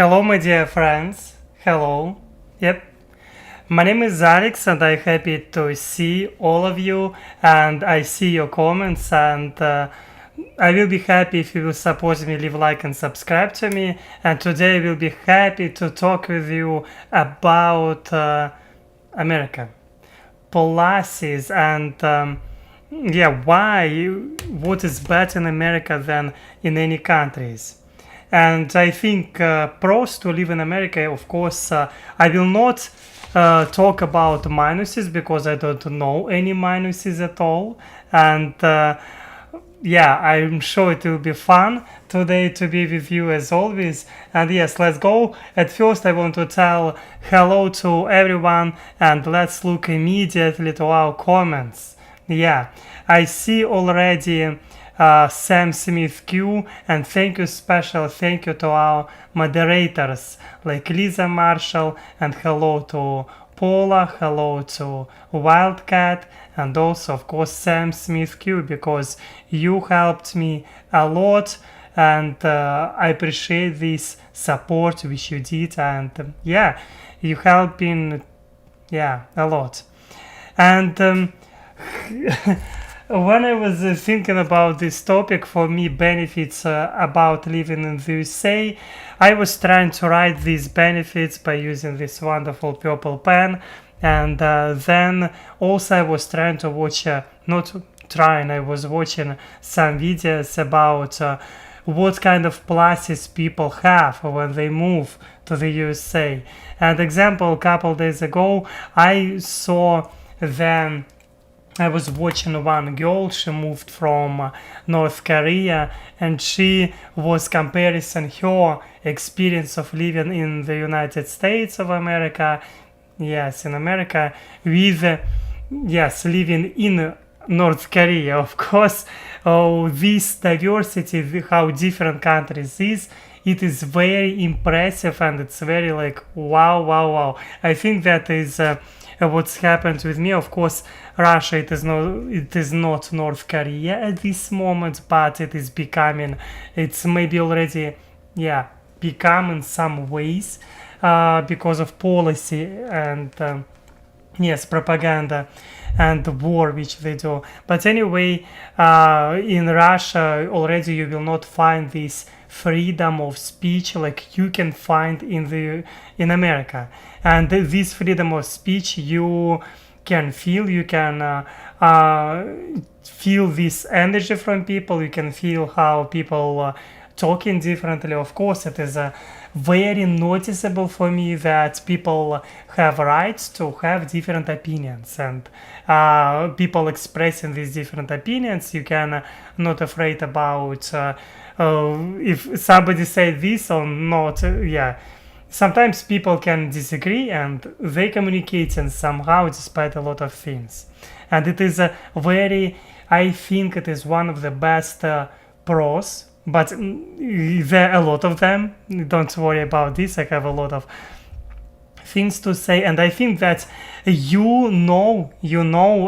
Hello, my dear friends. Hello. Yep. My name is Alex, and I'm happy to see all of you. And I see your comments, and I will be happy if you will support me, leave a like, and subscribe to me. And today I will be happy to talk with you about America, policies, and what is better in America than in any countries. And I think pros to live in America, of course, I will not talk about minuses because I don't know any minuses at all. And I'm sure it will be fun today to be with you as always. And yes, let's go. At first, I want to tell hello to everyone, and let's look immediately to our comments. Yeah, I see already Sam Smith Q, and special thank you to our moderators like Lisa Marshall, and hello to Paula, hello to Wildcat, and also of course Sam Smith Q, because you helped me a lot, and I appreciate this support which you did, and you helped me a lot. And when I was thinking about this topic, for me, benefits about living in the USA, I was trying to write these benefits by using this wonderful purple pen. And then also I was trying to watch, I was watching some videos about what kind of pluses people have when they move to the USA. And example, a couple days ago, I saw them. I was watching one girl, she moved from North Korea, and she was comparing her experience of living in the United States of America, in America, with, living in North Korea. Of course, this diversity, how different countries is, it is very impressive, and it's very like, wow. I think that is what's happened with me. Of course, Russia, it is not North Korea at this moment, but it is becoming, it's maybe already become in some ways because of policy and propaganda and the war which they do. But anyway, in Russia already you will not find this freedom of speech like you can find in America. And this freedom of speech you can feel feel this energy from people. You can feel how people talking differently. Of course, it is very noticeable for me that people have rights to have different opinions, and people expressing these different opinions, you can not afraid about if somebody say this or not. Sometimes people can disagree, and they communicate and somehow despite a lot of things. And it is I think it is one of the best pros, but there are a lot of them. Don't worry about this. I have a lot of things to say, and I think that you know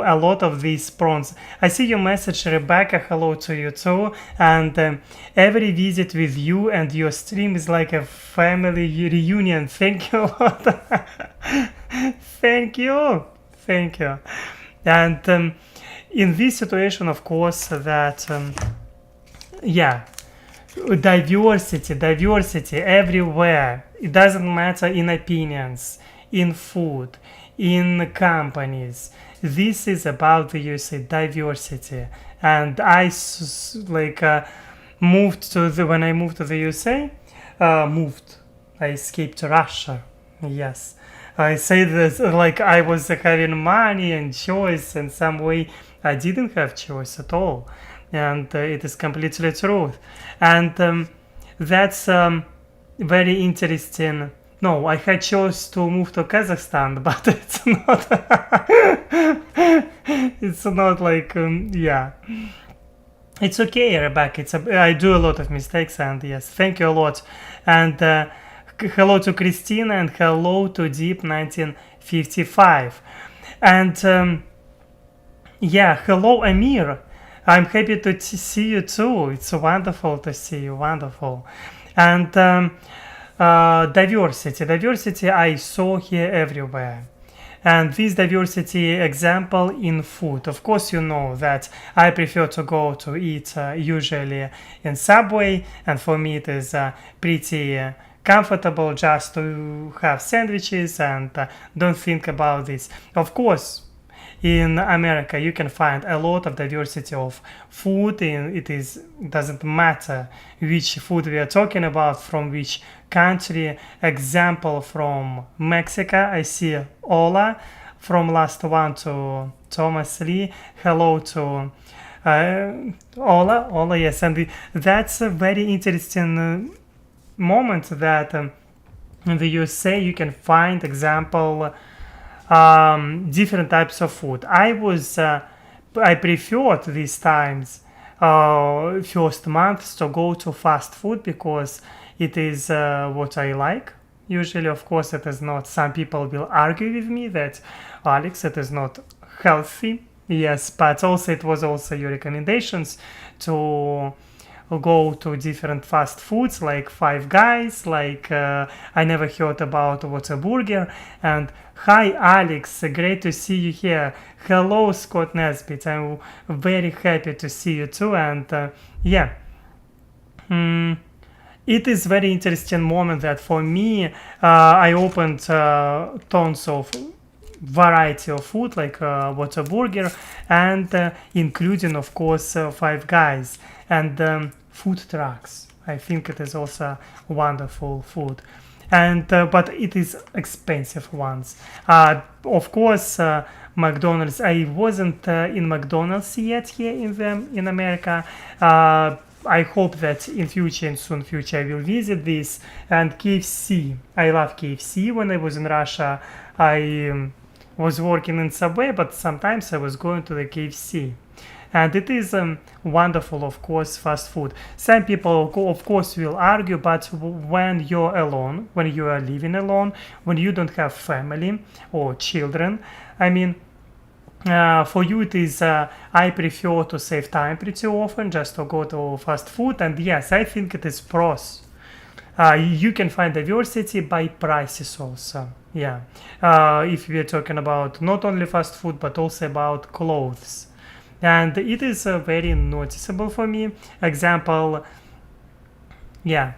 a lot of these pros. I see your message, Rebecca. Hello to you too. And every visit with you and your stream is like a family reunion. Thank you a lot. Thank you. And in this situation, of course, that diversity everywhere. It doesn't matter in opinions, in food, in companies. This is about the USA diversity. And I when I moved to the USA, I escaped to Russia. Yes, I say this like I was having money and choice. In some way, I didn't have choice at all. And it is completely truth. And that's very interesting. No, I had chose to move to Kazakhstan, but it's not like it's okay, Rebecca. I do a lot of mistakes, and yes, thank you a lot. And hello to Christina, and hello to Deep 1955, and hello Amir. I'm happy to see you too. It's wonderful to see you. Wonderful. And Diversity I saw here everywhere. And this diversity example in food. Of course, you know that I prefer to go to eat usually in Subway, and for me it is pretty comfortable just to have sandwiches and don't think about this. Of course, in America you can find a lot of diversity of food, and doesn't matter which food we are talking about, from which country. Example from Mexico, I see Ola. From last one to Thomas Lee, hello to Ola, yes. And that's a very interesting moment that in the USA you can find example different types of food. I preferred these times first months to go to fast food because it is what I like. Usually, of course, it is not. Some people will argue with me that Alex, it is not healthy. Yes, but also it was also your recommendations to go to different fast foods like Five Guys, like I never heard about what's a burger. And hi Alex, great to see you here. Hello Scott Nesbitt, I'm very happy to see you too. And yeah, it is very interesting moment that for me I opened tons of variety of food like Whataburger and including of course Five Guys and food trucks. I think it is also wonderful food, and but it is expensive ones. Of course, McDonald's. I wasn't in McDonald's yet here in America. I hope that in soon future, I will visit this. And KFC. I love KFC. When I was in Russia, I was working in Subway, but sometimes I was going to the KFC. And it is wonderful, of course, fast food. Some people, of course, will argue, but when you're alone, when you are living alone, when you don't have family or children, I mean, for you it is, I prefer to save time pretty often, just to go to fast food. And yes, I think it is pros. You can find diversity by prices also. Yeah, if we are talking about not only fast food, but also about clothes. And it is very noticeable for me. Example, yeah.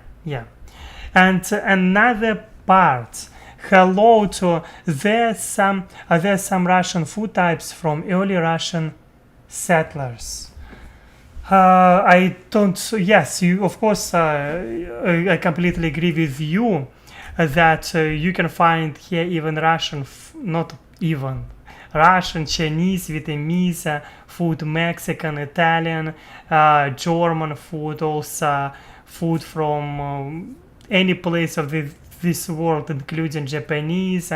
And another part. Hello to there's some Russian food types from early Russian settlers. I don't. Yes, you. Of course, I completely agree with you that you can find here even Russian, not even Russian, Chinese, Vietnamese food, Mexican, Italian, German food, also food from any place of this world, including Japanese,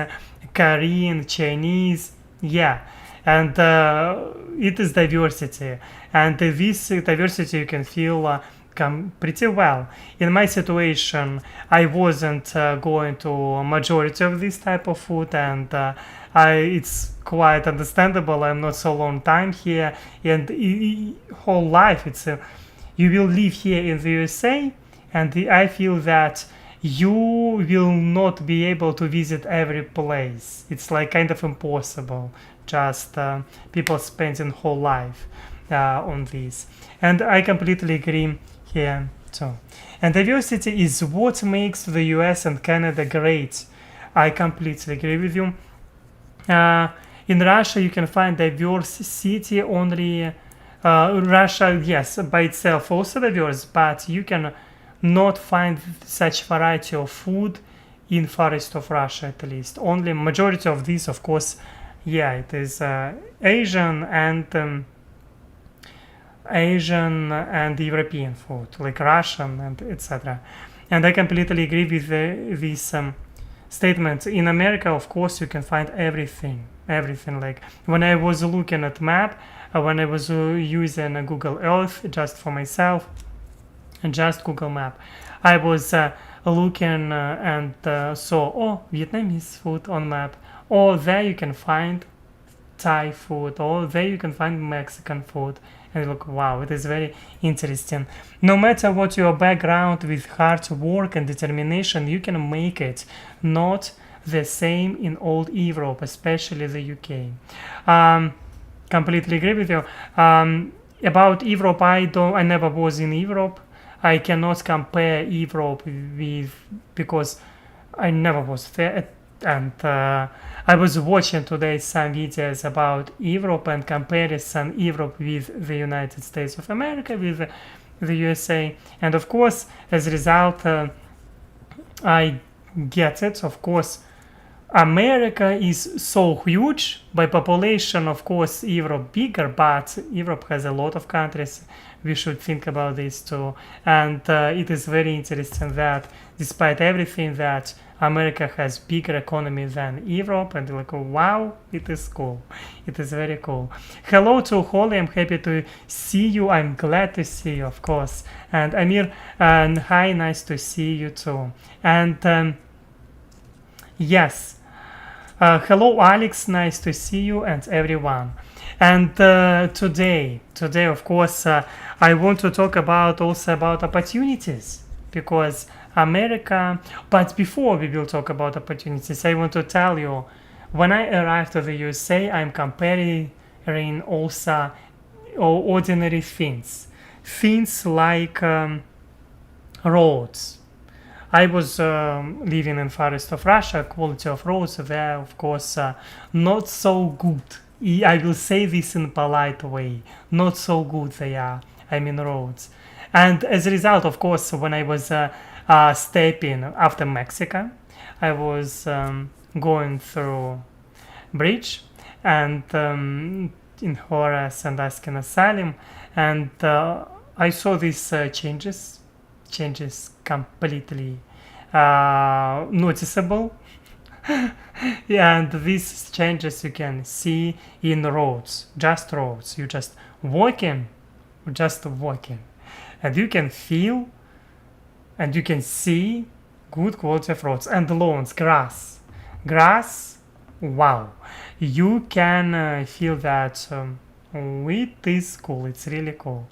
Korean, Chinese. Yeah, and it is diversity, and this diversity you can feel come pretty well. In my situation, I wasn't going to a majority of this type of food, and it's quite understandable. I'm not so long time here, and whole life you will live here in the USA, and I feel that you will not be able to visit every place. It's like kind of impossible. Just people spending whole life on this, and I completely agree here too. And diversity is what makes the US and Canada great. I completely agree with you. In Russia, you can find diverse city only. Russia, yes, by itself also diverse, but you can not find such variety of food in far east of Russia, at least. Only majority of these, of course, yeah, it is Asian and European food, like Russian and etc. And I completely agree with this statement. In America, of course, you can find everything. Like when I was looking at map, when I was using Google Earth just for myself, and just Google Map, I was looking and saw Vietnamese food on map. Or there you can find Thai food, or there you can find Mexican food. And look, wow, it is very interesting. No matter what your background, with hard work and determination, you can make it. Not the same in old Europe, especially the UK. Completely agree with you. About Europe, I never was in Europe. I cannot compare Europe with, because I never was there, and I was watching today some videos about Europe and comparison Europe with the United States of America, with the USA, and of course, as a result, I get it. Of course, America is so huge by population. Of course, Europe bigger, but Europe has a lot of countries. We should think about this too. And it is very interesting that despite everything, that America has bigger economy than Europe, and like, wow, it is cool. It is very cool. Hello to Holly. I'm happy to see you. I'm glad to see you, of course. And Amir, hi, nice to see you too. And yes. Hello, Alex. Nice to see you and everyone. And today, of course, I want to talk about also about opportunities, because America. But before we will talk about opportunities, I want to tell you, when I arrived to the USA, I'm comparing also ordinary things like roads. I was living in forest of Russia. Quality of roads there, of course, not so good. I will say this in a polite way. Not so good they are. I mean roads. And as a result, of course, when I was stepping after Mexico, I was going through bridge and in Horace and Askin Asylum, and I saw these changes completely noticeable. Yeah, and these changes you can see in roads, just roads. You just walking, and you can feel and you can see good quality of roads and lawns, grass. Wow, you can feel that. It is cool. It's really cool.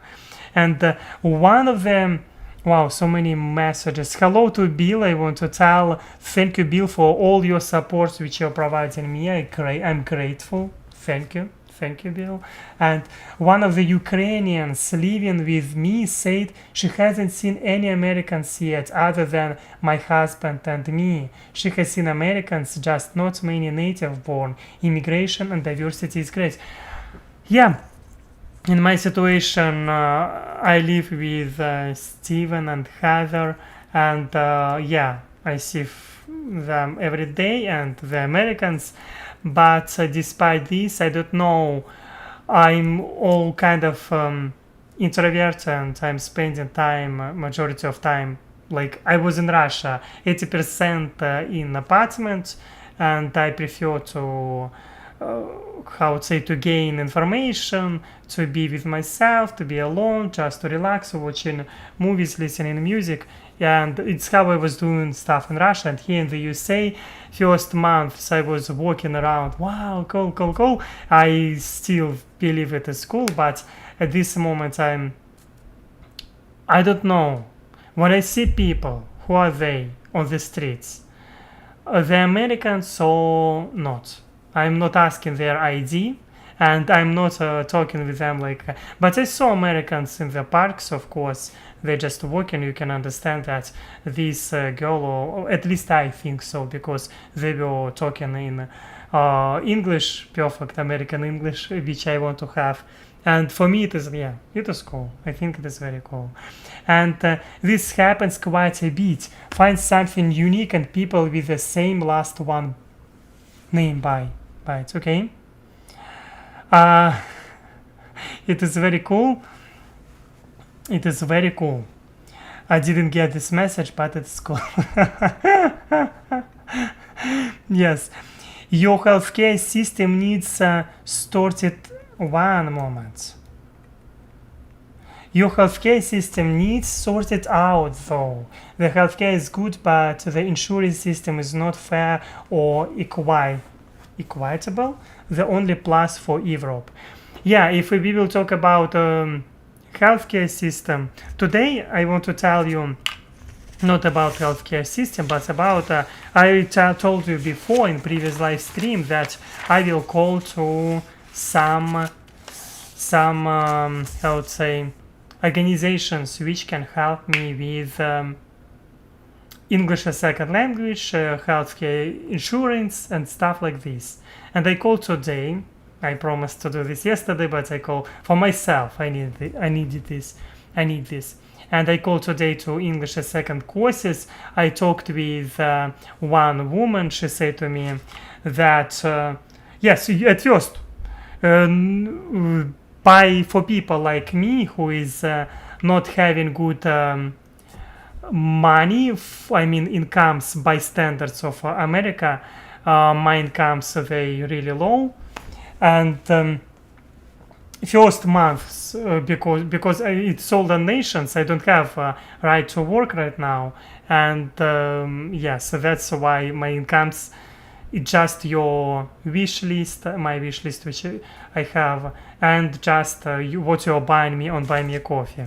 And one of them, wow, so many messages. Hello to Bill. I want to tell thank you, Bill, for all your support which you're providing me. I'm grateful. Thank you, Bill. And one of the Ukrainians living with me said she hasn't seen any Americans yet other than my husband and me. She has seen Americans, just not many native born. Immigration and diversity is great. Yeah. In my situation, I live with Steven and Heather, and yeah, I see them every day, and the Americans. But despite this, I don't know. I'm all kind of introvert, and I'm spending time, majority of time, like I was in Russia, 80% in apartment, and I prefer to. How to say, to gain information, to be with myself, to be alone, just to relax, watching movies, listening music. And it's how I was doing stuff in Russia. And here in the USA, first months I was walking around, wow, cool. I still believe it is cool, but at this moment I don't know. When I see people, who are they on the streets? The Americans or not? I'm not asking their ID, and I'm not talking with them like. But I saw Americans in the parks, of course. They're just walking. You can understand that this girl, or at least I think so, because they were talking in English, perfect American English, which I want to have. And for me, it is cool. I think it is very cool. And this happens quite a bit. Find something unique and people with the same last one name by it, okay? It is very cool. I didn't get this message, but it's cool. Yes. Your healthcare system needs sorted. One moment. Your healthcare system needs sorted out, though. The healthcare is good, but the insurance system is not fair or equal. equitable, the only plus for Europe. Yeah, if we will talk about healthcare system today, I want to tell you not about healthcare system, but about told you before in previous live stream that I will call to some I would say organizations which can help me with English as second language, healthcare insurance, and stuff like this. And I called today. I promised to do this yesterday, but I call for myself. I need this. And I called today to English as second courses. I talked with one woman. She said to me that yes, at first, for people like me who is not having good money, incomes by standards of America, my incomes are very really low, and first months because it's all donations, I don't have right to work right now, and yes, so that's why my incomes it's just your wish list, my wish list which I have, and just what you're buying me on Buy Me a Coffee.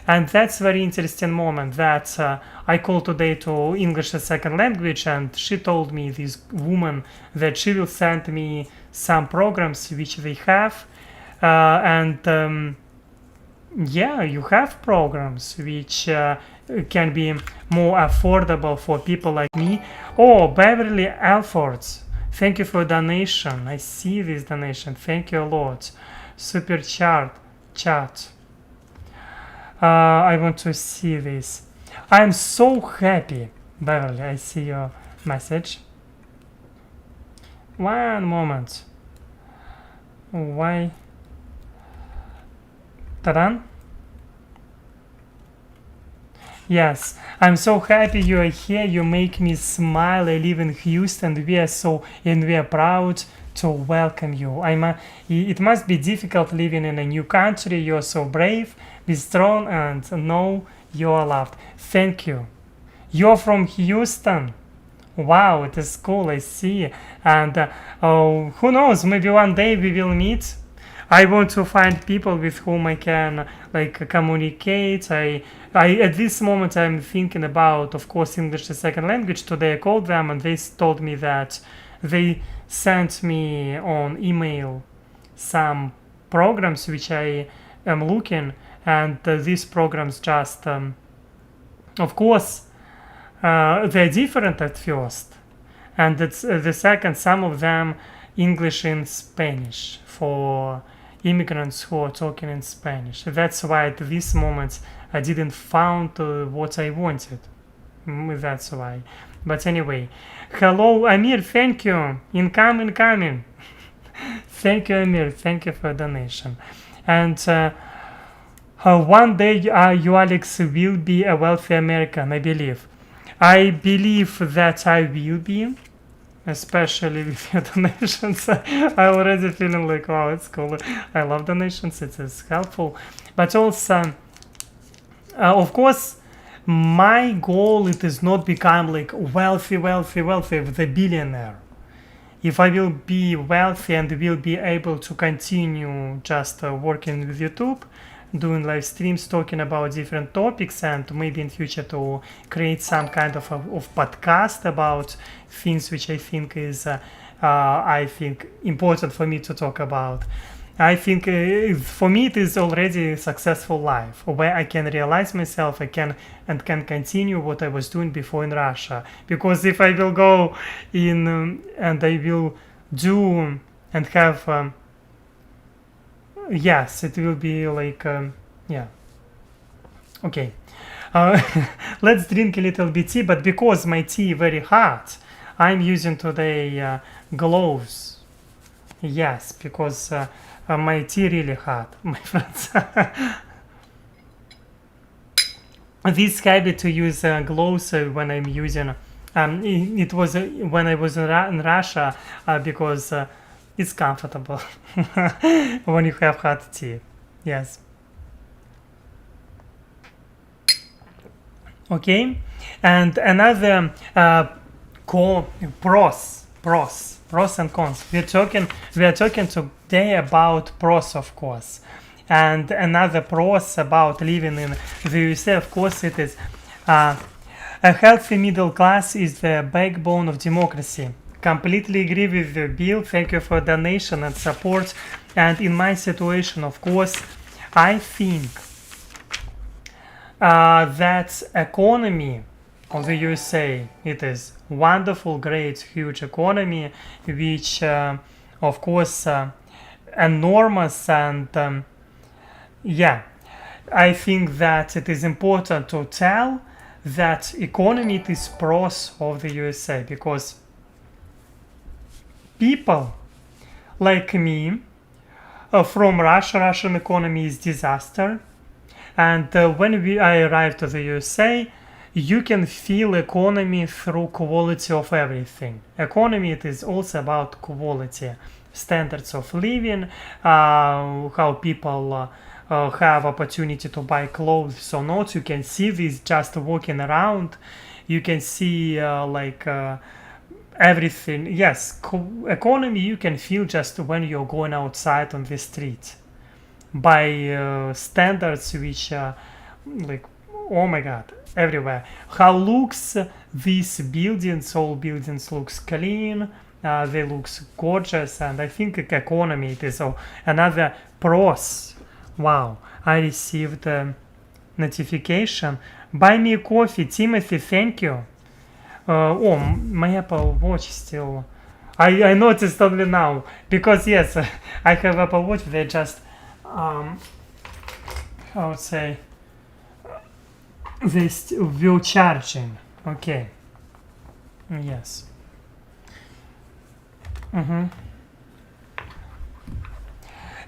And that's very interesting moment that I called today to English as second language, and she told me, this woman, that she will send me some programs which they have, and yeah, you have programs which can be more affordable for people like me. Oh, Beverly Alfords, thank you for donation. I see this donation. Thank you a lot. Super chat. I want to see this. I'm so happy, Beverly. I see your message. One moment. Why? Ta-da! Yes, I'm so happy you are here. You make me smile. I live in Houston. We are proud to welcome you. It must be difficult living in a new country. You're so brave, be strong, and know you're loved. Thank you. You're from Houston. Wow, it is cool. I see. And who knows? Maybe one day we will meet. I want to find people with whom I can communicate. I at this moment I'm thinking about, of course, English as second language. Today I called them and they told me that they sent me on email some programs which I am looking, and these programs just, of course, they're different at first, and it's the second. Some of them English in Spanish for immigrants who are talking in Spanish. That's why at this moment I didn't found what I wanted. That's why. But anyway, hello Amir, thank you. Incoming. Thank you, Amir. Thank you for donation. And one day you, Alex, will be a wealthy American, I believe. I believe that I will be, especially with your donations. I already feeling like, wow, it's cool. I love donations. It is helpful. But also, of course, my goal it is not become like wealthy with a billionaire. If I will be wealthy and will be able to continue just working with YouTube, doing live streams, talking about different topics, and maybe in future to create some kind of podcast about things which I think is I think important for me to talk about. I think for me it is already a successful life where I can realize myself, I can continue what I was doing before in Russia. Because if I will go in and I will do and have yes, it will be like yeah, okay. Let's drink a little bit tea, but because my tea very hot, I'm using today gloves. Yes, because my tea really hot, my friends. This habit to use gloves when I'm using it was when I was in Russia because it's comfortable when you have hot tea. Yes. Okay, and another pros pros and cons. We are talking today about pros, of course. And another pros about living in the USA, of course, it is a healthy middle class is the backbone of democracy. Completely agree with you, Bill. Thank you for donation and support. And in my situation, of course, I think that economy of the USA, it is wonderful, great, huge economy, which, of course, enormous and yeah, I think that it is important to tell that economy it is pros of the USA because people like me from Russia, Russian economy is disaster. And when I arrived to the USA, you can feel economy through quality of everything. Economy it is also about quality, standards of living, how people have opportunity to buy clothes or not. You can see this just walking around. You can see everything. Yes, economy you can feel just when you're going outside on the street by standards which are like, oh my god, everywhere. How looks these buildings? All buildings looks clean, they looks gorgeous, and I think economy it is another pros. Wow, I received a notification. Buy me a coffee, Timothy, thank you. Oh, my Apple Watch still. I noticed only now because yes, I have Apple Watch. They just I would say they will charging. Okay. Yes.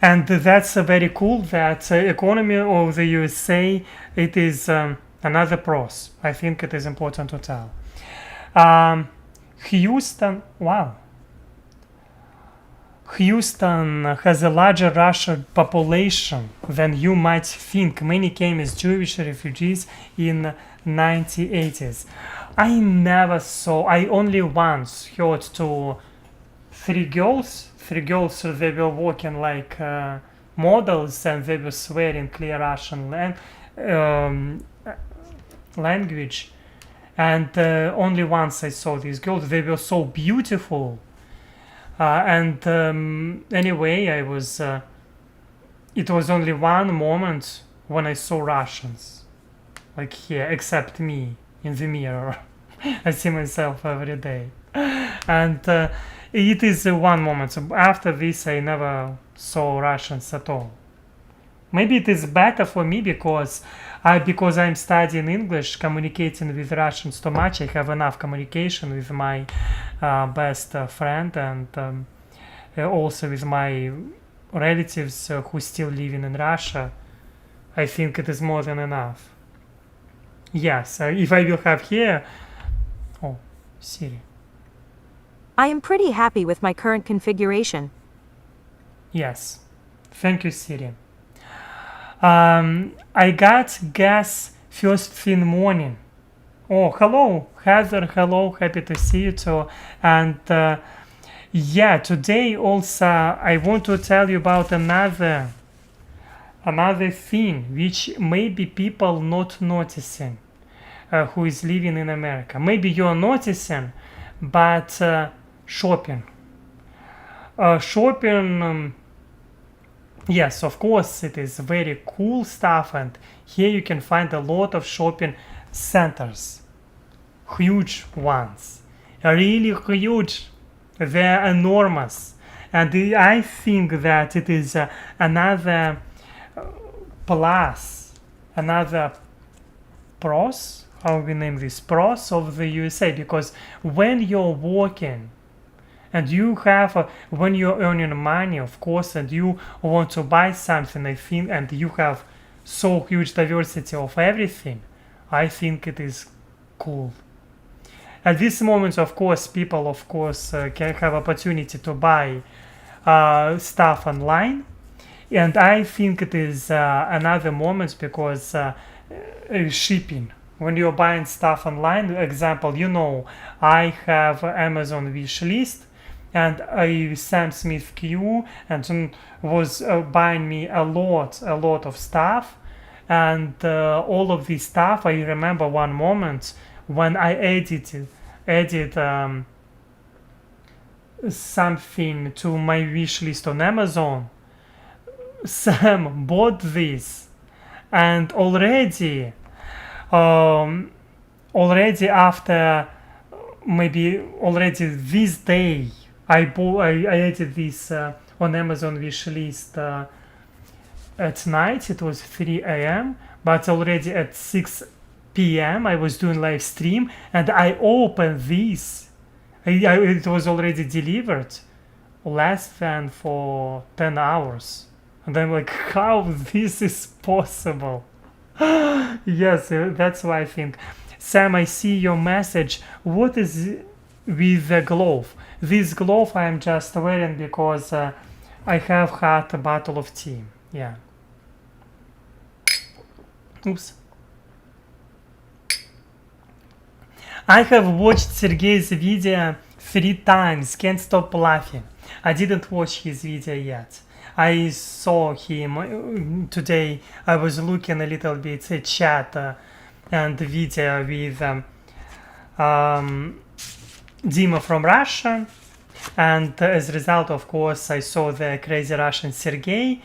And that's very cool that economy of the USA it is another pros. I think it is important to tell. Houston, wow. Houston has a larger Russian population than you might think. Many came as Jewish refugees in 1980s. I only once heard to three girls, they were walking like models and they were swearing clear Russian language. And only once I saw these girls, they were so beautiful. Anyway, it was only one moment when I saw Russians, like here, except me in the mirror. I see myself every day. And it is one moment. So after this, I never saw Russians at all. Maybe it is better for me because I'm studying English, communicating with Russians too much. I have enough communication with my best friend and also with my relatives who still living in Russia. I think it is more than enough. Yes, if I will have here... Oh, Siri. I am pretty happy with my current configuration. Yes, thank you, Siri. I got gas first thing morning. Oh, hello, Heather. Hello, happy to see you too. And yeah, today also I want to tell you about another thing which maybe people not noticing who is living in America. Maybe you are noticing, but shopping. Yes, of course, it is very cool stuff, and here you can find a lot of shopping centers, huge ones, really huge. They're enormous, and I think that it is another plus, another pros. How we name this pros of the USA? Because when you're working and you have when you're earning money, of course, and you want to buy something, I think, and you have so huge diversity of everything, I think it is cool. At this moment, of course, people can have opportunity to buy stuff online, and I think it is another moment because shipping. When you're buying stuff online, example, I have Amazon wish list, and Sam Smith Q, and was buying me a lot of stuff, and all of this stuff. I remember one moment when I added something to my wish list on Amazon. Sam bought this, and um, already after maybe already this day I added this on Amazon wish list at night. It was 3 a.m. but already at 6 p.m. I was doing live stream, and I opened this. It was already delivered less than for 10 hours, and I'm like, how this is possible? Yes, that's why I think. Sam, I see your message. What is with the glove? This glove I am just wearing because I have had a bottle of tea. Yeah. Oops. I have watched Sergey's video 3 times. Can't stop laughing. I didn't watch his video yet. I saw him today. I was looking a little bit at chat and video with Dima from Russia, and as a result, of course, I saw the crazy Russian Sergey,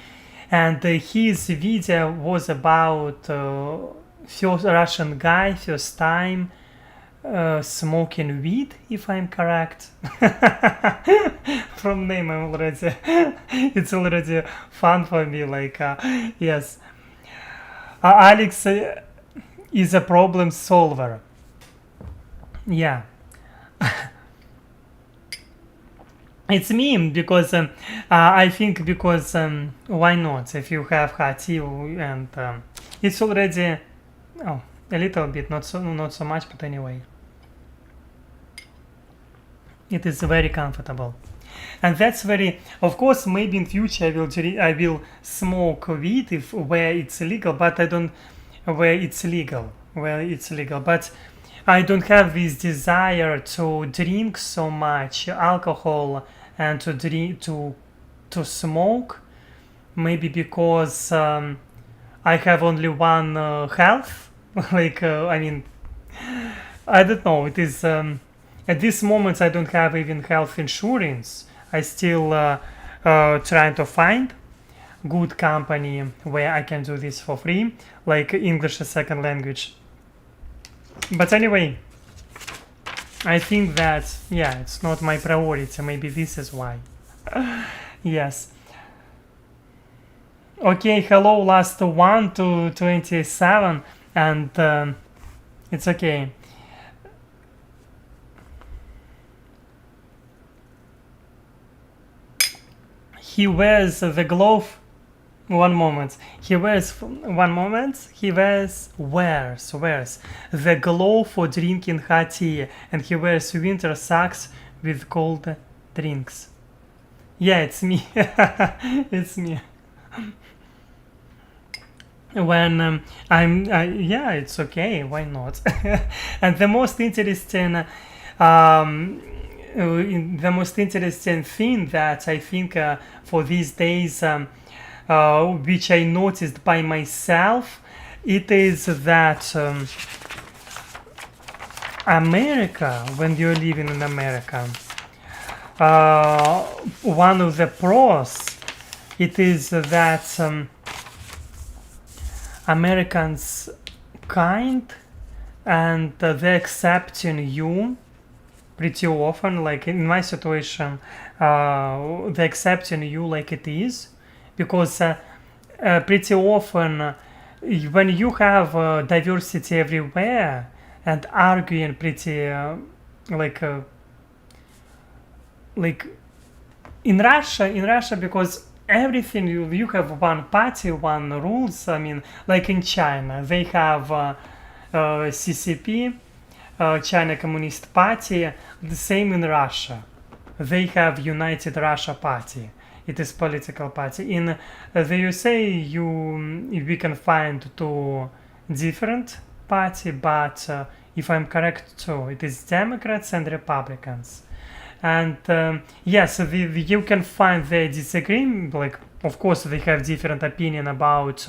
and his video was about first Russian guy, first time smoking weed, if I'm correct. From name, I'm already it's already fun for me. Like, yes, Alex is a problem solver. Yeah. It's me because I think because why not? If you have hot tea and it's already a little bit, not so much, but anyway, it is very comfortable, and that's very. Of course, maybe in future I will smoke weed if where it's legal, but I don't where it's legal, but I don't have this desire to drink so much alcohol and to smoke. Maybe because I have only one health. Like I mean, I don't know. It is at this moment I don't have even health insurance. I still trying to find good company where I can do this for free, like English as second language. But anyway, I think that, yeah, it's not my priority. Maybe this is why. Yes. Okay, hello, last 1 to 27, and it's okay. He wears the glove. One moment. He wears the glove for drinking hot tea, and he wears winter socks with cold drinks. Yeah, it's me. It's me. When yeah, it's okay. Why not? And the most interesting thing that I think for these days, which I noticed by myself, it is that America, when you're living in America, one of the pros, it is that Americans kind, and they accepting you pretty often. Like in my situation, they accepting you like it is, because pretty often when you have diversity everywhere and arguing pretty like in Russia, because everything you have one party, one rules. I mean, like in China, they have CCP, China Communist Party. The same in Russia, they have United Russia Party. It is political party. In the USA, we can find 2 different party, but if I'm correct too, it is Democrats and Republicans. And yes, you can find the disagreement. Like, of course, they have different opinion about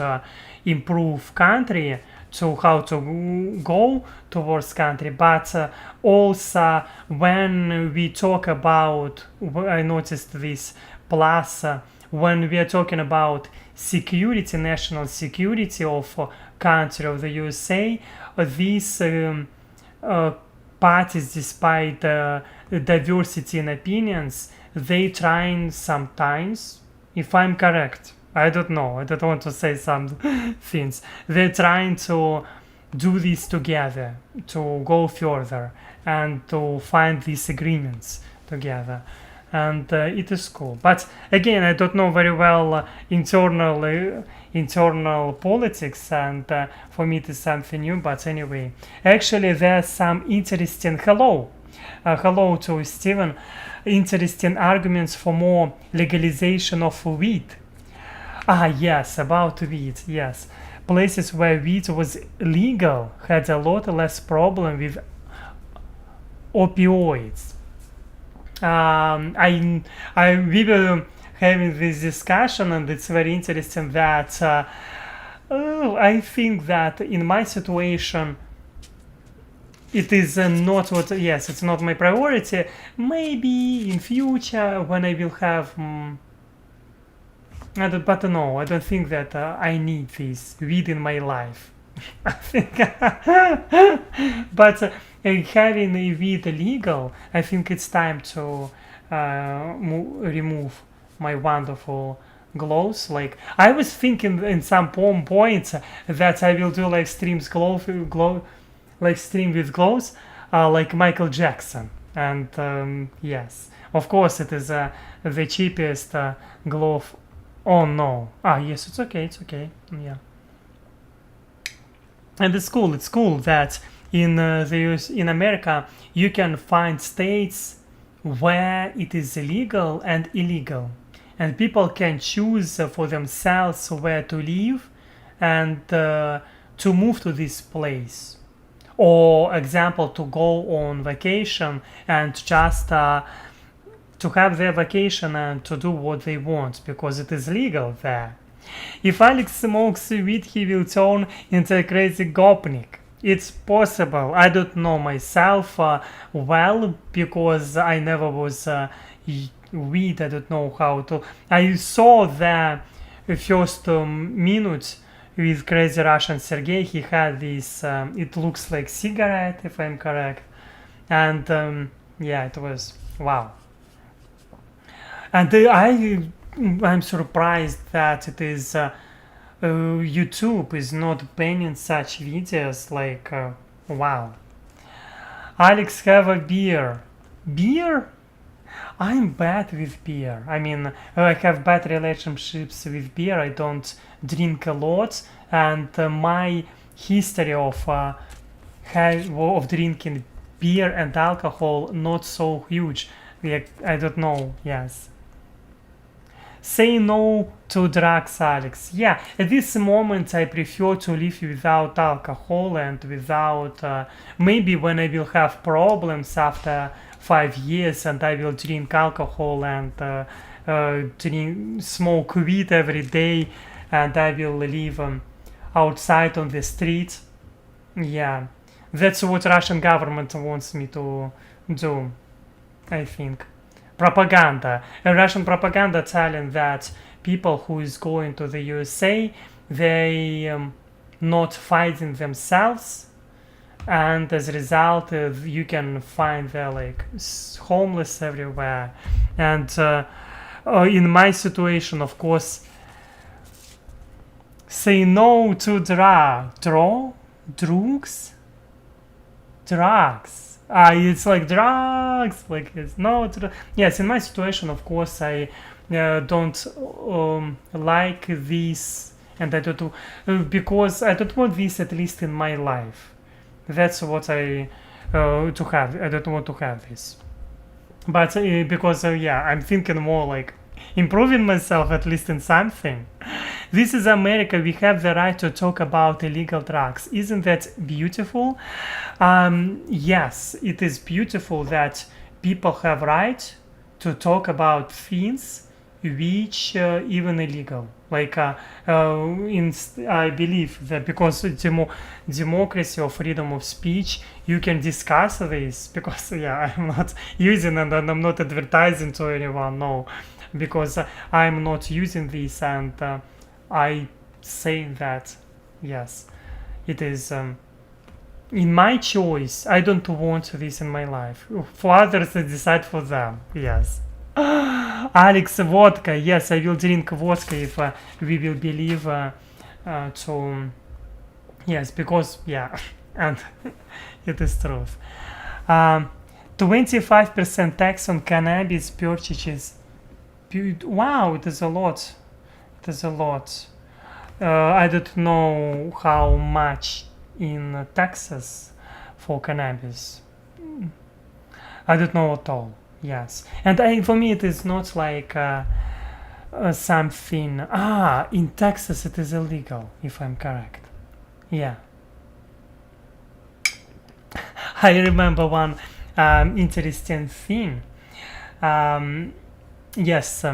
improve country to how to go towards country, but also when we talk about, I noticed this plus when we are talking about security, national security of country of the USA, these parties, despite diversity in opinions, they trying sometimes, if I'm correct, I don't know, I don't want to say some things, they're trying to do this together, to go further and to find these agreements together. And it is cool. But again, I don't know very well internal politics, and for me it is something new. But anyway, actually there's some interesting hello to Steven, interesting arguments for more legalization of weed. Yes, about weed, yes. Places where weed was legal had a lot less problem with opioids. We were having this discussion, and it's very interesting that I think that in my situation it is not what, yes, it's not my priority. Maybe in future when I will have but no, I don't think that I need this weed in my life. I think but having a weed illegal, I think it's time to remove my wonderful gloves. Like, I was thinking in some points that I will do live streams live stream with gloves like Michael Jackson. And yes, of course it is the cheapest glove. Oh no. Yes, it's okay, yeah. And it's cool that in the US, in America, you can find states where it is illegal and illegal, and people can choose for themselves where to live and to move to this place, or example, to go on vacation and just to have their vacation and to do what they want because it is legal there. If Alex smokes weed, he will turn into a crazy gopnik. It's possible. I don't know myself well because I never was weed. I don't know how to. I saw the first minutes with Crazy Russian Sergey. He had this. It looks like cigarette, if I'm correct, and yeah, it was wow. And I'm surprised that it is YouTube is not banning such videos. Like wow. Alex, have a beer. Beer? I'm bad with beer. I mean, I have bad relationships with beer. I don't drink a lot, and my history of drinking beer and alcohol not so huge. Like, I don't know. Yes. Say no to drugs, Alex. Yeah, at this moment I prefer to live without alcohol and without maybe when I will have problems after 5 years and I will drink alcohol and smoke weed every day and I will live outside on the street. Yeah, that's what Russian government wants me to do, I think. Propaganda. Russian propaganda telling that people who is going to the USA, they not fighting themselves, and as a result you can find they're like homeless everywhere. And in my situation, of course, say no to drugs. It's like drugs, like it's no. Yes, in my situation, of course, I don't like this, and I don't because I don't want this at least in my life. That's what I to have. I don't want to have this, but because yeah, I'm thinking more like improving myself at least in something. This is America. We have the right to talk about illegal drugs. Isn't that beautiful? Yes, it is beautiful that people have right to talk about things which even illegal. Like I believe that because democracy or freedom of speech, you can discuss this. Because I'm not using it and I'm not advertising to anyone. No, because I'm not using this, and I say that yes, it is. In my choice, I don't want this in my life. For others, I decide for them. Yes. Alex, vodka. Yes, I will drink vodka if we will believe to. Yes, because and it is truth. 25% tax on cannabis purchases. Wow, it is a lot. It is a lot. I don't know how much in Texas for cannabis. I don't know at all. Yes, and for me it is not like something. In Texas it is illegal, if I'm correct. Yeah, I remember one interesting thing. Yes,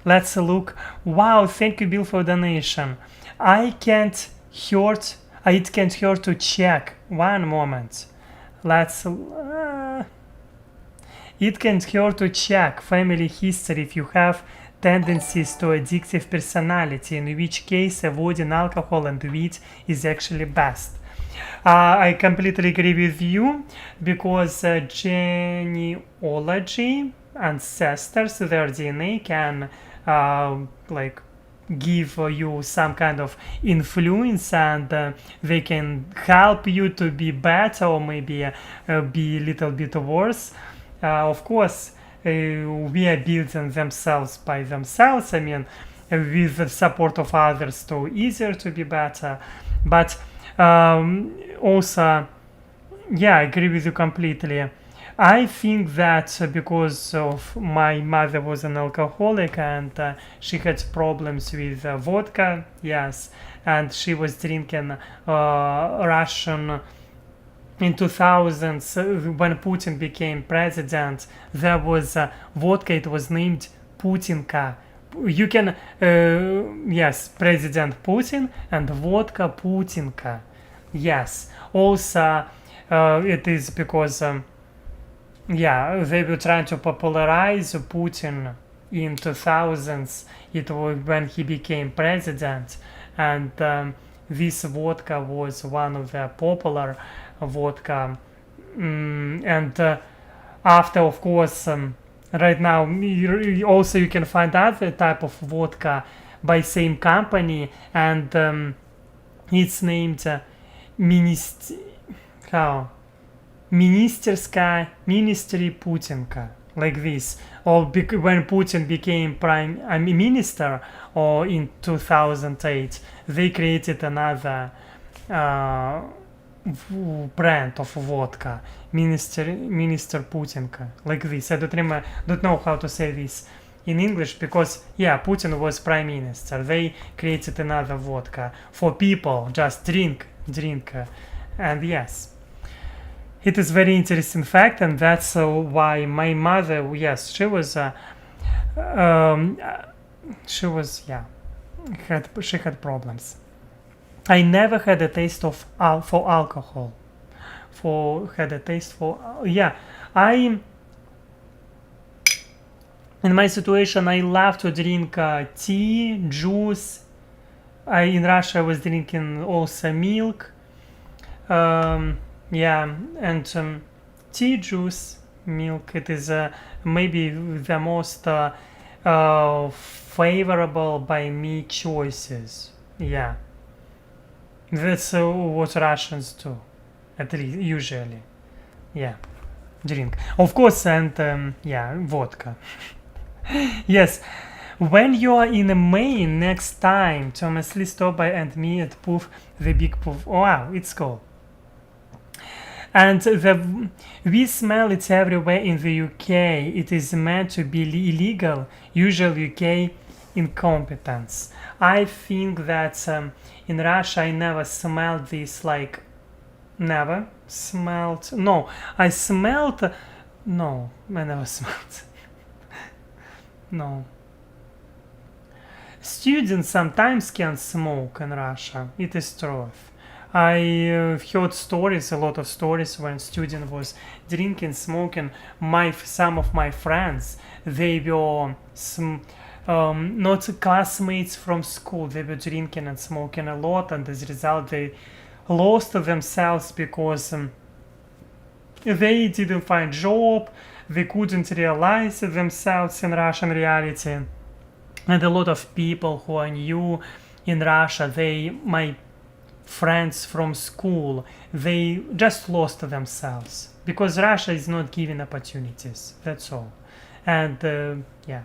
let's look. Wow, thank you, Bill, for donation. I can't hurt. It can't hurt to check. One moment. Let's. It can't hurt to check family history if you have tendencies to addictive personality, in which case avoiding alcohol and weed is actually best. I completely agree with you, because genealogy, ancestors, their DNA can like give you some kind of influence, and they can help you to be better, or maybe be a little bit worse. Of course, we are building themselves by themselves. I mean, with the support of others, too easier to be better. But also, I agree with you completely. I think that because of my mother was an alcoholic, and she had problems with vodka, yes, and she was drinking Russian in 2000s. When Putin became president, there was vodka, it was named Putinka. You can, yes, President Putin and vodka Putinka. Yes, also it is because they were trying to popularize Putin in 2000s. It was when he became president, and this vodka was one of the popular vodka. And after, of course, right now also you can find other type of vodka by same company, and it's named Ministerskaya Ministry Putinka, like this. Or when Putin became prime minister, or in 2008, they created another brand of vodka, Minister Putinka, like this. I don't know how to say this in English, because Putin was prime minister. They created another vodka for people just drink, and yes, it is very interesting fact, and that's why my mother, yes, she had problems. I never had a taste for alcohol. I, in my situation, I love to drink tea, juice. In Russia I was drinking also milk. And tea, juice, milk. It is maybe the most favorable by me choices. Yeah, that's what Russians do, at least usually. Yeah, drink, of course, and vodka. Yes. When you are in Maine next time, Thomas Lee, stop by and me at Poof, the big Poof. Oh, wow, it's cool. And we smell it everywhere in the UK. It is meant to be illegal. Usually UK incompetence. I think that in Russia I never smelled this, like never smelled. No, I smelled No, I never smoked. No. Students sometimes can smoke in Russia. It is true. I heard stories, a lot of stories when student was drinking, smoking. Some of my friends, they were not classmates from school. They were drinking and smoking a lot, and as a result, they lost themselves because they didn't find job. They couldn't realize themselves in Russian reality. And a lot of people who are new in Russia, my friends from school, they just lost themselves because Russia is not giving opportunities. That's all. And yeah,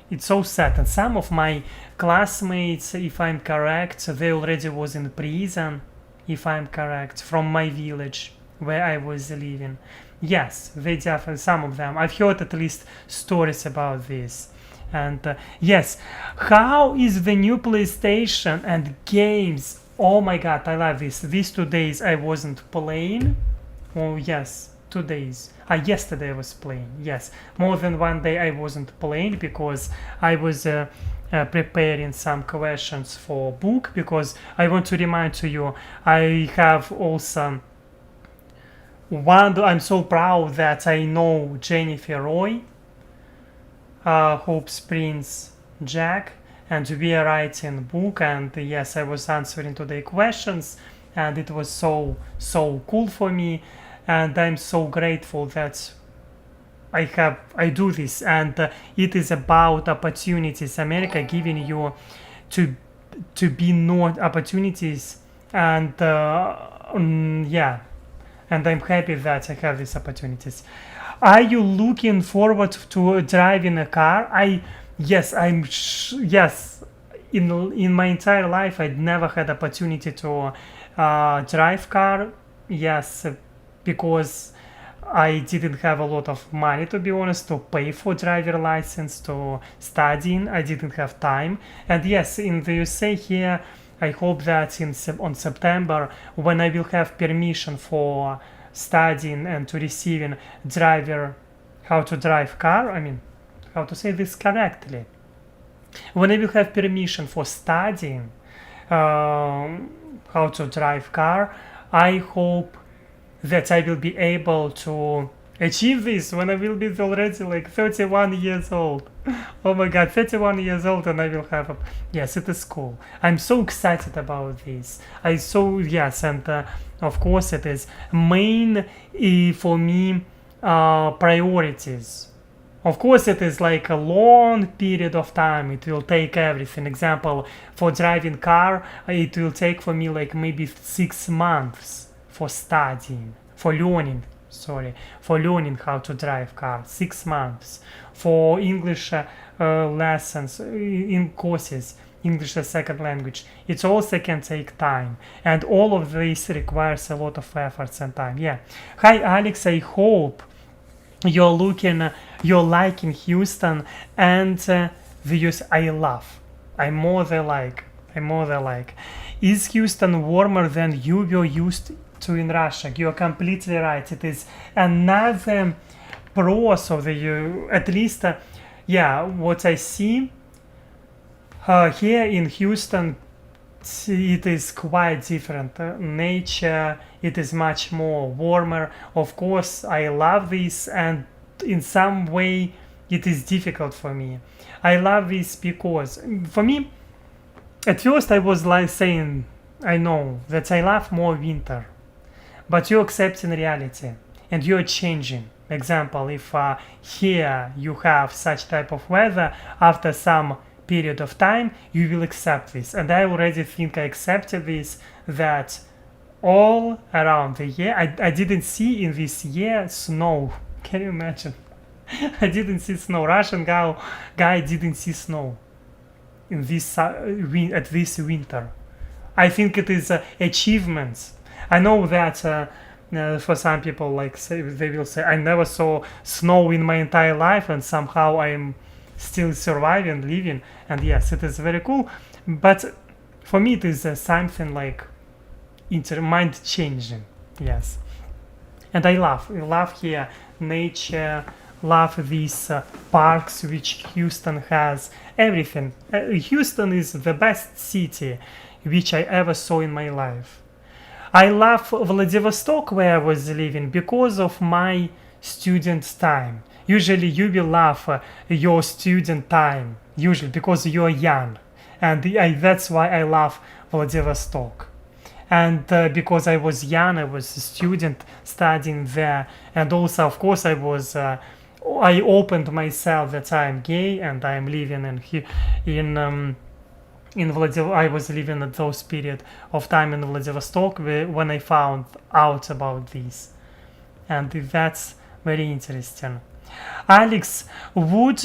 it's so sad. And some of my classmates, if I'm correct, they already was in prison, if I'm correct, from my village where I was living. Yes, they definitely, some of them. I've heard at least stories about this. And yes, how is the new PlayStation and games? Oh my god, I love this. These 2 days I wasn't playing. Oh yes, 2 days. Yesterday I was playing. Yes, more than one day I wasn't playing because I was preparing some questions for book. Because I want to remind to you, I have also one. I'm so proud that I know Jennifer Roy, Hope's Prince Jack, and we are writing book. And yes, I was answering today questions, and it was so cool for me, and I'm so grateful that I do this. And it is about opportunities. America giving you to be not opportunities, and yeah, and I'm happy that I have these opportunities. Are you looking forward to driving a car? Yes, yes. In my entire life, I'd never had opportunity to drive car. Yes, because I didn't have a lot of money, to be honest, to pay for driver license, to studying. I didn't have time. And yes, in the USA here, I hope that on September, when I will have permission for studying and to receiving how to drive car, I mean, how to say this correctly, when I will have permission for studying how to drive car, I hope that I will be able to achieve this when I will be already like 31 years old. Oh my god, 31 years old, and I will have a... Yes, it is cool. I'm so excited about this. Yes, and of course it is main for me priorities. Of course it is like a long period of time. It will take everything. Example, for driving car, it will take for me like maybe 6 months for studying, for learning how to drive car. 6 months for English lessons in courses, English as second language. It also can take time, and all of this requires a lot of efforts and time. Yeah. Hi Alex, I hope you're liking Houston and the US. I'm more than like. Is Houston warmer than you were used to in Russia? You're completely right. It is another pros of the at least yeah, what I see here in Houston, it is quite different. Nature, it is much more warmer. Of course, I love this, and in some way, it is difficult for me. I love this because, for me, at first I was like saying, I know that I love more winter, but you accept in reality, and you're changing. Example, if here you have such type of weather, after some period of time you will accept this, and I already think I accepted this, that all around the year I didn't see in this year snow. Can you imagine? I didn't see snow. Russian guy didn't see snow in this at this winter. I think it is achievements. I know that for some people, like they will say, I never saw snow in my entire life, and somehow I am still surviving, living. And yes, it is very cool, but for me it is something like mind changing. Yes. And I love here nature, love these parks which Houston has, everything. Houston is the best city which I ever saw in my life. I love Vladivostok where I was living because of my student time. Usually you will love your student time, usually because you're young. And that's why I love Vladivostok. And because I was young, I was a student studying there. And also, of course, I opened myself that I'm gay and I'm living in Vladivostok. I was living at those period of time in Vladivostok when I found out about this, and that's very interesting. Alex, would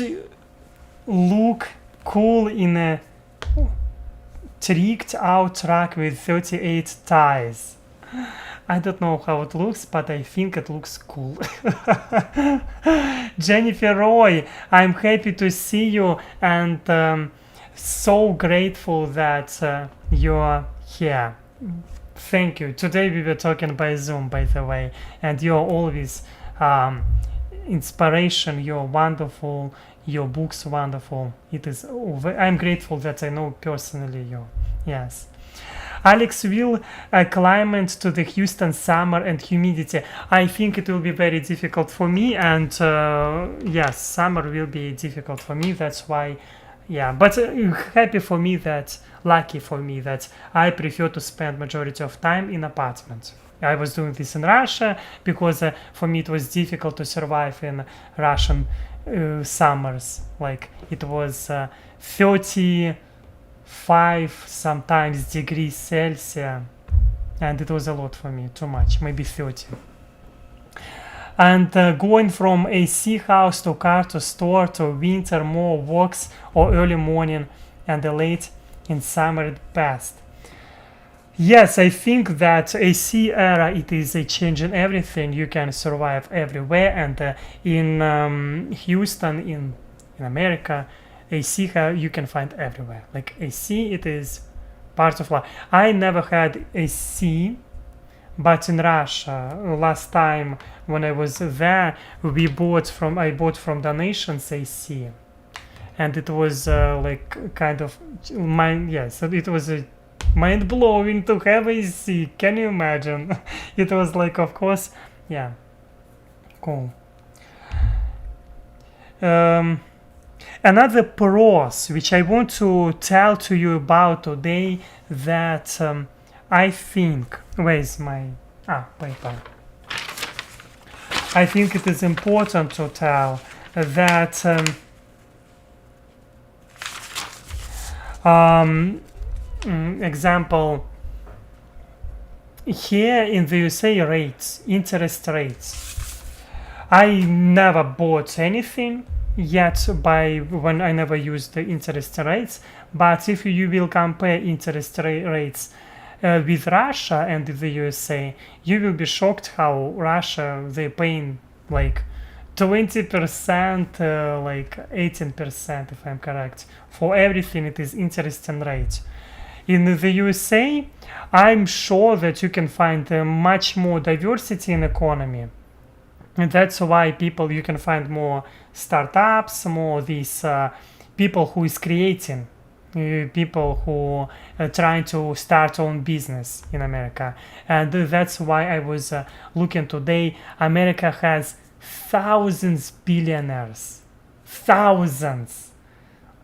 look cool in a tricked out truck with 38 tires. I don't know how it looks, but I think it looks cool. Jennifer Roy, I'm happy to see you and so grateful that you're here. Thank you. Today we were talking by Zoom, by the way, and you're always inspiration. You're wonderful. Your book's wonderful. It is. I'm grateful that I know personally you. Yes. Alex, will climate to the Houston summer and humidity? I think it will be very difficult for me, and yes, summer will be difficult for me. That's why, yeah. But happy for me that, lucky for me that I prefer to spend majority of time in apartment. I was doing this in Russia because for me it was difficult to survive in Russian summers. Like it was 35 sometimes degrees Celsius, and it was a lot for me, too much, maybe 30. And going from AC house to car to store to winter, more walks or early morning and the late in summer at best. Yes, I think that AC era, it is a change in everything. You can survive everywhere, and in Houston, in America, AC you can find everywhere. Like AC, it is part of life. I never had AC, but in Russia, last time when I was there, I bought from donations AC, and it was like kind of so it was a mind blowing to have AC. Can you imagine? It was like, of course, yeah, cool. Another pros which I want to tell to you about today that I think, where's my paper? I think it is important to tell that example, here in the USA interest rates. I never bought anything yet when I never used the interest rates, but if you will compare interest rates with Russia and the USA, you will be shocked how Russia, they're paying like 20%, like 18%, if I'm correct. For everything, it is interest rate. In the USA, I'm sure that you can find much more diversity in economy. And that's why you can find more startups, more these people who is creating, people who are trying to start own business in America. And that's why I was looking today. America has thousands billionaires, thousands.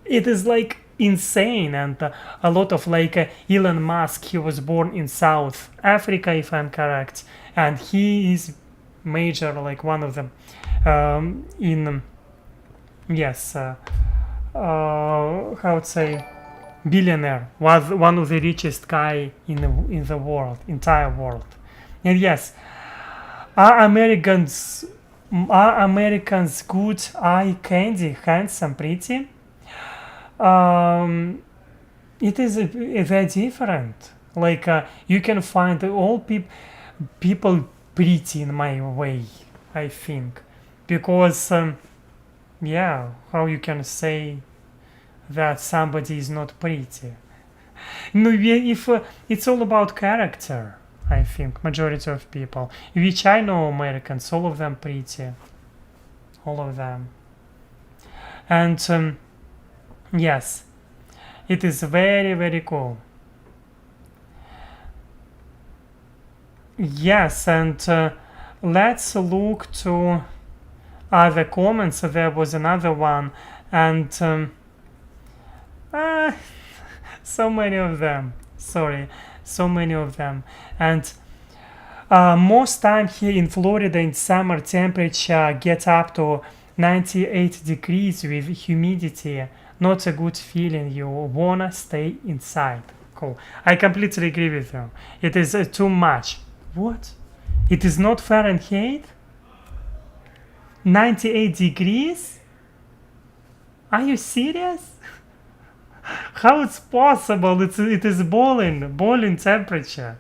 It is like insane. And a lot of like Elon Musk, he was born in South Africa, if I'm correct, and he is major, like one of them how to say, billionaire, was one of the richest guy in the world, entire world. And yes, are Americans good, eye candy, handsome, pretty? It is very different. Like you can find all people pretty in my way, I think, because how you can say that somebody is not pretty? No, if it's all about character. I think, majority of people. Which I know Americans, all of them pretty. All of them. And yes, it is very, very cool. Yes, and let's look to other comments. There was another one, and ah, so many of them. Sorry, so many of them. And most time here in Florida in summer temperature gets up to 98 degrees with humidity. Not a good feeling. You wanna stay inside. Cool. I completely agree with you. It is too much. What? It is not Fahrenheit? 98 degrees? Are you serious? How it's possible? It is boiling temperature.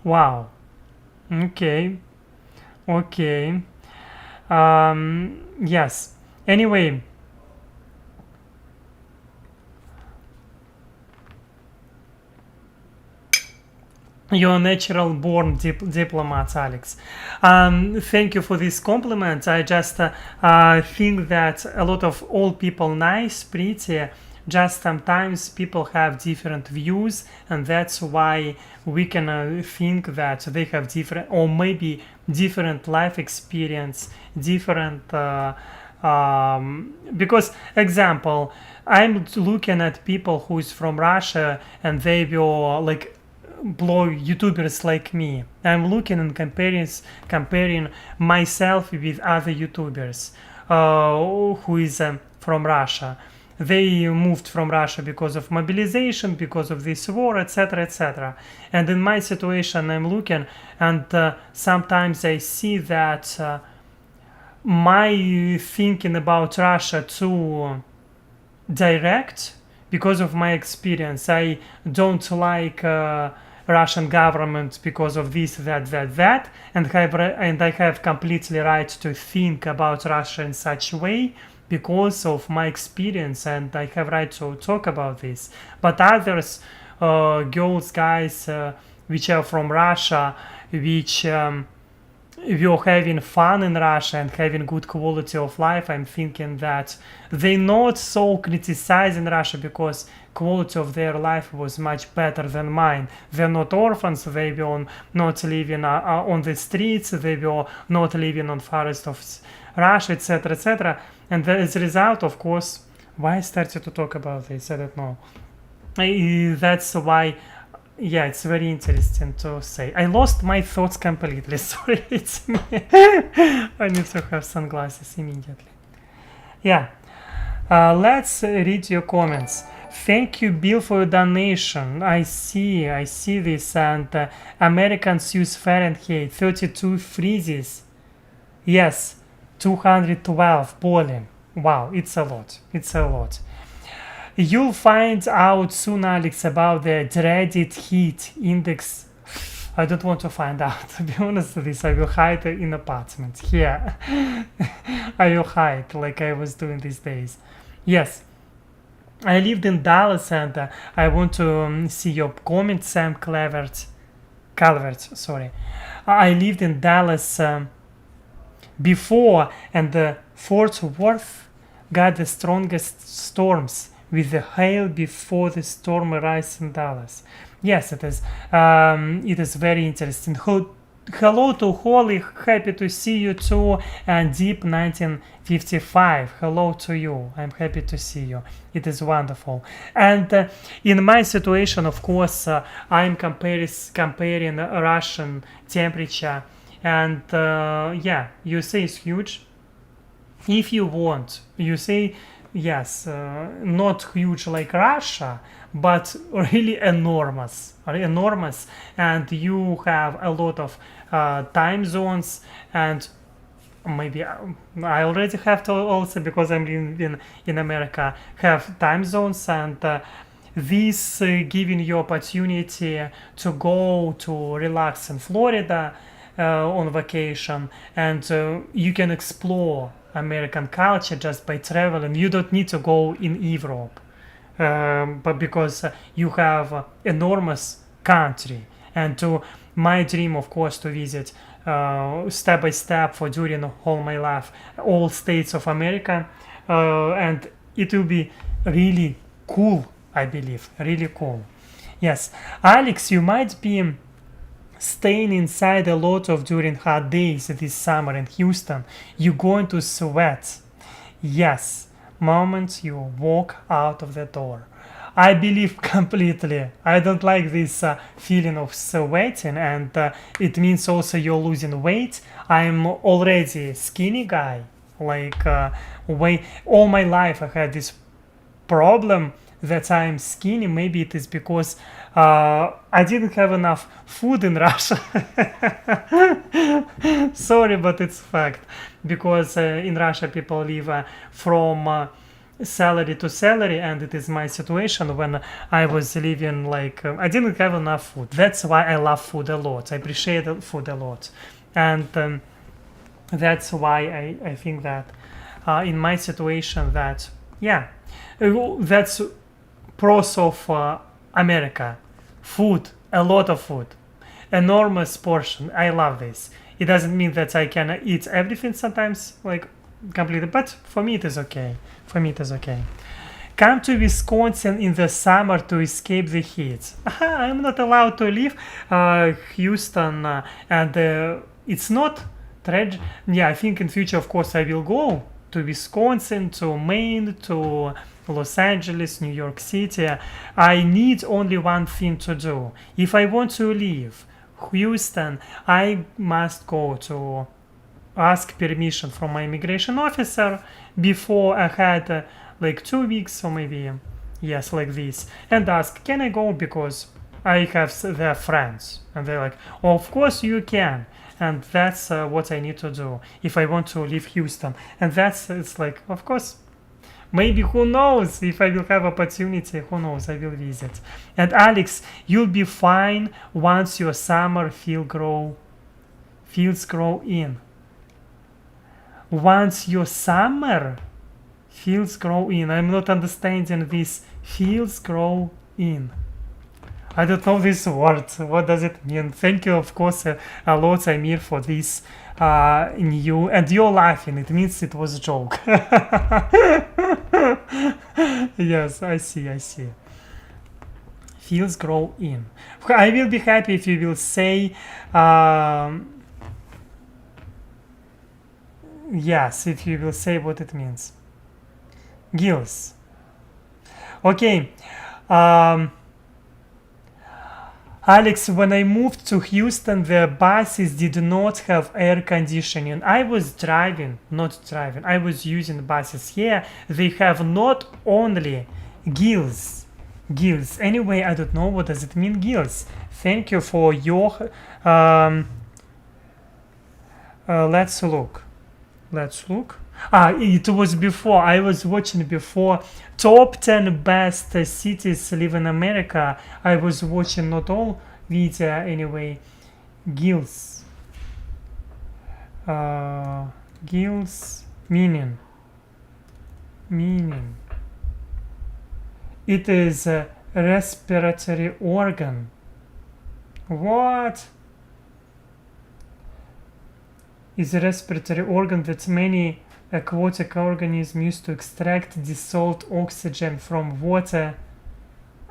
Wow. Okay. Yes. Anyway, you're a natural born diplomat, Alex. Thank you for this compliment. I just think that a lot of old people nice, pretty. Just sometimes people have different views, and that's why we can think that they have different, or maybe different life experience, different. Because, example, I'm looking at people who is from Russia, and they will like blow YouTubers like me. I'm looking and comparing myself with other YouTubers who is from Russia. They moved from Russia because of mobilization, because of this war, etc., etc. And in my situation, I'm looking, and sometimes I see that my thinking about Russia too direct because of my experience. I don't like Russian government because of this, that, and I have completely right to think about Russia in such a way because of my experience, and I have right to talk about this. But others, girls, guys, which are from Russia, which you're having fun in Russia and having good quality of life, I'm thinking that they not so criticizing Russia because quality of their life was much better than mine. They're not orphans, they were not living on the streets, they were not living on forest of Russia, etc., etc. And as a result, of course, why I started to talk about this, I don't know. That's why, yeah, it's very interesting to say. I lost my thoughts completely. Sorry, it's me. I need to have sunglasses immediately. Yeah. Let's read your comments. Thank you, Bill, for your donation. I see this. And Americans use Fahrenheit 32 freezes. Yes, 212 boiling. Wow, it's a lot. You'll find out soon, Alex, about the dreaded heat index. I don't want to find out. To be honest with this, I will hide in apartment. Here. I will hide like I was doing these days. Yes. I lived in Dallas, and I want to see your comment, Sam Calvert, sorry. I lived in Dallas before, and Fort Worth got the strongest storms with the hail before the storm arrives in Dallas. Yes, it is. It is very interesting. Hello to Holly, happy to see you too. And Deep 1955, hello to you. I'm happy to see you. It is wonderful. And in my situation, of course, I'm comparing Russian temperature, and yeah, you say it's huge. If you want, you say yes, not huge like Russia, but really enormous, and you have a lot of time zones, and maybe I already have to also, because I'm in America, have time zones, and this giving you opportunity to go to relax in Florida on vacation, and you can explore American culture just by traveling. You don't need to go in Europe, but because you have enormous country, and to my dream, of course, to visit step by step for during all my life all states of America, and it will be really cool, I believe, really cool. Yes, Alex, you might be staying inside a lot of during hot days this summer in Houston. You're going to sweat. Yes, moment you walk out of the door. I believe completely. I don't like this feeling of sweating, and it means also you're losing weight. I'm already a skinny guy. Like, way all my life I had this problem that I'm skinny. Maybe it is because I didn't have enough food in Russia. Sorry, but it's fact. Because in Russia people live from salary to salary, and it is my situation when I was living like I didn't have enough food. That's why I love food a lot. I appreciate food a lot, and that's why I think that in my situation that yeah, that's pros of America. Food, a lot of food, enormous portion. I love this. It doesn't mean that I can eat everything sometimes, like completely, but for me it is okay. For me it is okay. Come to Wisconsin in the summer to escape the heat. I'm not allowed to leave Houston, and it's not tragic. Yeah, I think in future, of course, I will go to Wisconsin, to Maine, to Los Angeles, New York City. I need only one thing to do. If I want to leave Houston, I must go to ask permission from my immigration officer before I had like 2 weeks or maybe yes, like this, and ask, can I go, because I have their friends, and they're like, oh, of course you can. And that's what I need to do if I want to leave Houston. And that's, it's like, of course, maybe, who knows, if I will have opportunity, who knows, I will visit. And Alex, you'll be fine once your summer fields grow in. Once your summer fields grow in. I'm not understanding this fields grow in. I don't know this word. What does it mean? Thank you, of course, a lot, Amir, for this new. And you're laughing. It means it was a joke. Yes, I see. Fields grow in. I will be happy if you will say, yes, if you will say what it means. Gills. Okay. Alex, when I moved to Houston, the buses did not have air conditioning. I was I was using buses here. They have not only gills. Anyway, I don't know what does it mean, gills. Thank you for your. Let's look. It was before. I was watching before top 10 best cities live in America. I was watching not all video anyway. Gills. Gills meaning. It is a respiratory organ. What? Is a respiratory organ that many aquatic organisms use to extract dissolved oxygen from water.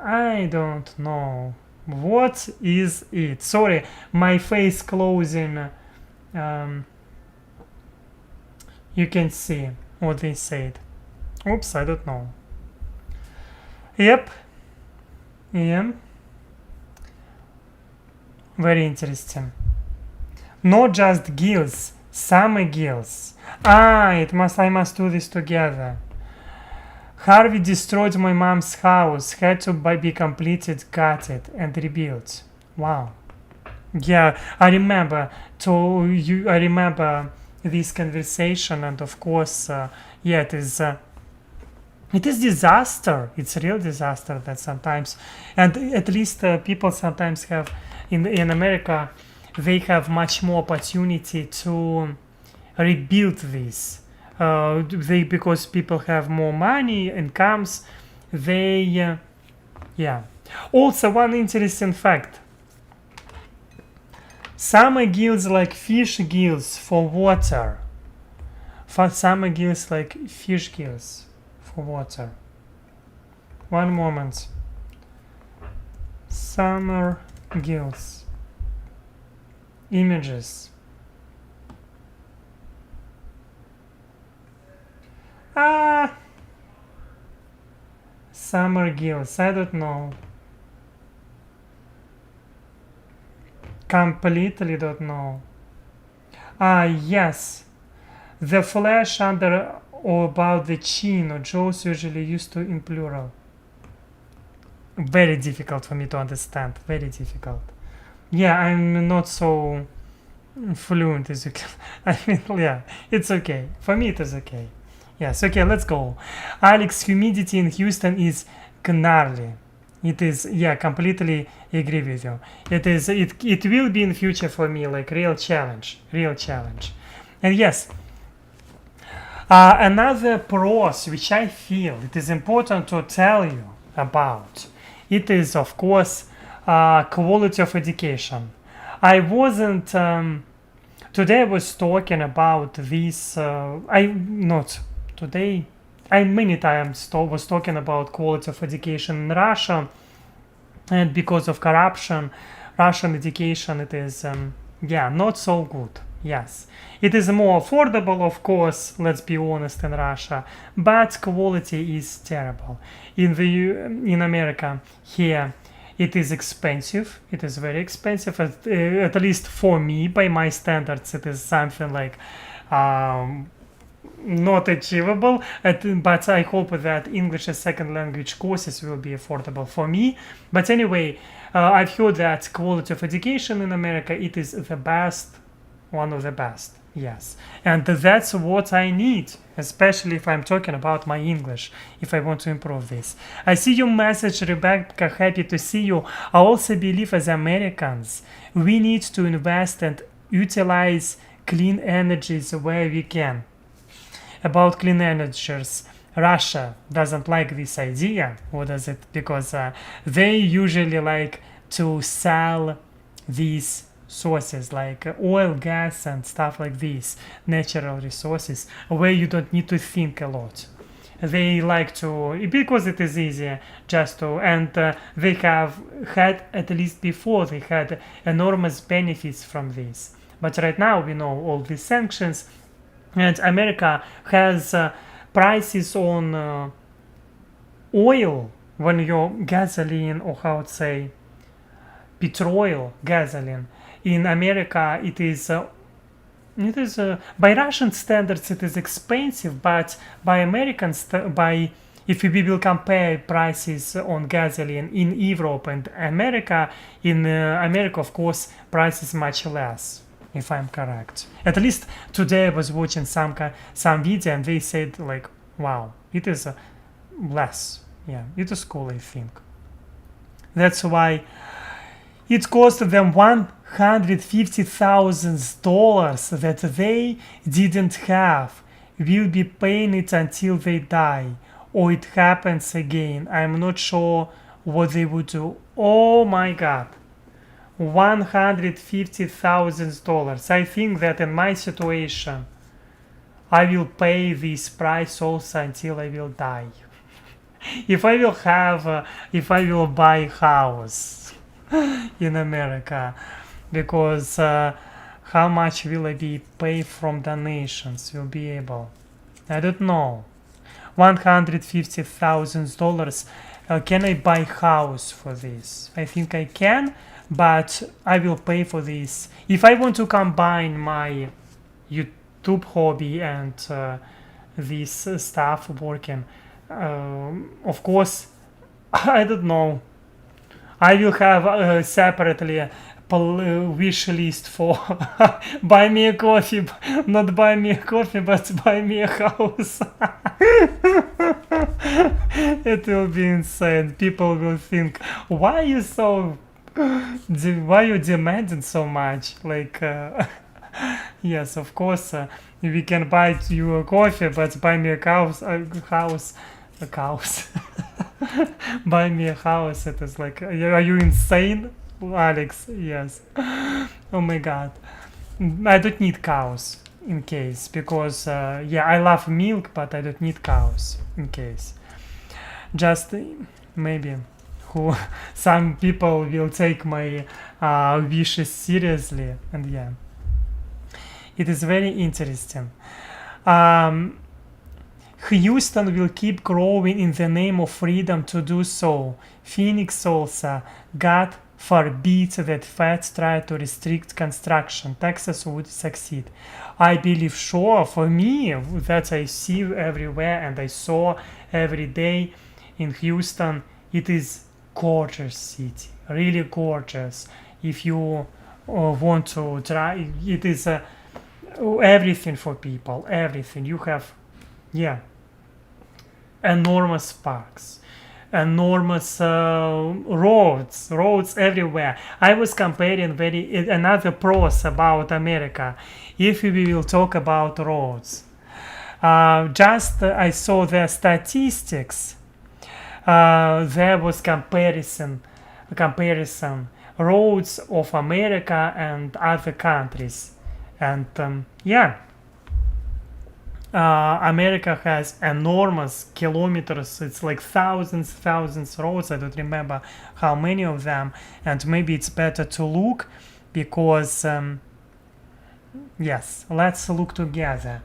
I don't know. What is it? Sorry, my face closing. You can see what they said. Oops, I don't know. Yep. Very interesting. Not just gills, summer gills. I must do this together. Harvey destroyed my mom's house, had to be completed, gutted, and rebuilt. Wow. Yeah, I remember this conversation, and of course, yeah, it is disaster. It's a real disaster that sometimes, and at least people sometimes have in America, they have much more opportunity to rebuild this. Because people have more money, incomes, yeah. Also, one interesting fact. Summer gills like fish gills for water. Summer gills like fish gills for water. One moment. Summer gills. Images. Summer gills. I don't know. Completely don't know. Yes. The flesh under or about the chin or jaws usually used to in plural. Very difficult for me to understand. Very difficult. Yeah, I'm not so fluent as you can. I mean, yeah, it's okay. For me, it is okay. Yes, okay, let's go. Alex, humidity in Houston is gnarly. It is, yeah, completely agree with you. It will be in future for me like real challenge. And yes, another pros which I feel it is important to tell you about, it is of course quality of education. I wasn't today I was talking about this. I many times was talking about quality of education in Russia, and because of corruption, Russian education it is not so good. Yes, it is more affordable, of course. Let's be honest, in Russia, but quality is terrible. In America here, it is expensive. It is very expensive. At least for me, by my standards, it is something like not achievable. But I hope that English as second language courses will be affordable for me. But anyway, I've heard that quality of education in America, it is the best, one of the best. Yes, and that's what I need, especially if I'm talking about my English, if I want to improve this. I see your message, Rebecca. Happy to see you. I also believe as Americans, we need to invest and utilize clean energies where we can. About clean energies, Russia doesn't like this idea. What is it? Because they usually like to sell these sources like oil, gas, and stuff like this, natural resources, where you don't need to think a lot. They like to, because it is easier just to, and they have had, at least before, they had enormous benefits from this. But right now we know all these sanctions, and America has prices on oil, when your gasoline, or how to say, petrol, gasoline. In America, it is by Russian standards it is expensive, but by American if we will compare prices on gasoline in Europe and America, in America, of course, price is much less, if I'm correct. At least today I was watching some video and they said like, wow, it is less. Yeah, it is cool, I think. That's why it cost them $150,000 that they didn't have. Will be paying it until they die, or it happens again. I'm not sure what they would do. Oh my god. $150,000. I think that in my situation, I will pay this price also until I will die. If I will buy a house in America, because how much will I be paid from donations? Will be able, I don't know, $150,000. Can I buy house for this? I think I can, but I will pay for this if I want to combine my YouTube hobby and this stuff working. Of course, I don't know. I will have separately a wish list for buy me a coffee, not buy me a coffee, but buy me a house. It will be insane. People will think, why are you demanding so much? Like, yes, of course, we can buy you a coffee, but buy me a house. Buy me a house. It is like, are you insane, Alex? Yes. Oh my god. I don't need cows in case because yeah, I love milk, but I don't need cows in case. Just maybe who some people will take my wishes seriously, and yeah, it is very interesting. Um, Houston will keep growing in the name of freedom to do so. Phoenix also, God forbid that feds try to restrict construction. Texas would succeed. I believe sure for me that I see everywhere and I saw every day in Houston. It is gorgeous city, really gorgeous. If you want to try, it is everything for people, everything. You have, yeah, enormous parks, enormous roads everywhere. I was comparing another pros about America. If we will talk about roads, just I saw the statistics. There was comparison roads of America and other countries, and yeah, America has enormous kilometers. It's like thousands roads. I don't remember how many of them, and maybe it's better to look because yes, let's look together.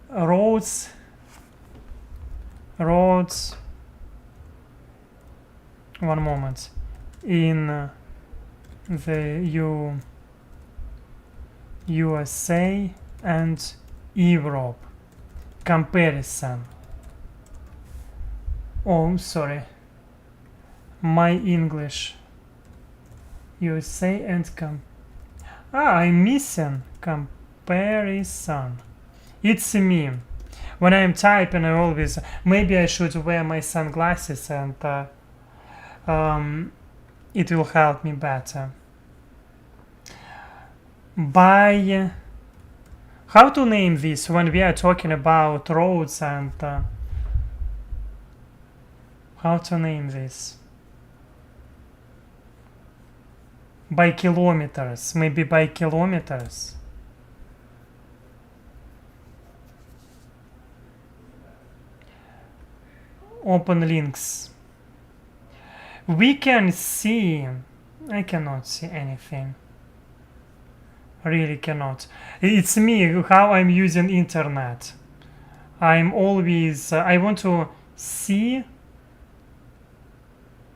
Roads. One moment. In the USA and Europe comparison. Oh, sorry, my English. USA and I'm missing comparison. It's me. When I'm typing, I always maybe I should wear my sunglasses and it will help me better. By how to name this when we are talking about roads and how to name this? By kilometers, maybe by kilometers. Open links. We can see, I cannot see anything. Really cannot. It's me, how I'm using internet. I'm always, I want to see.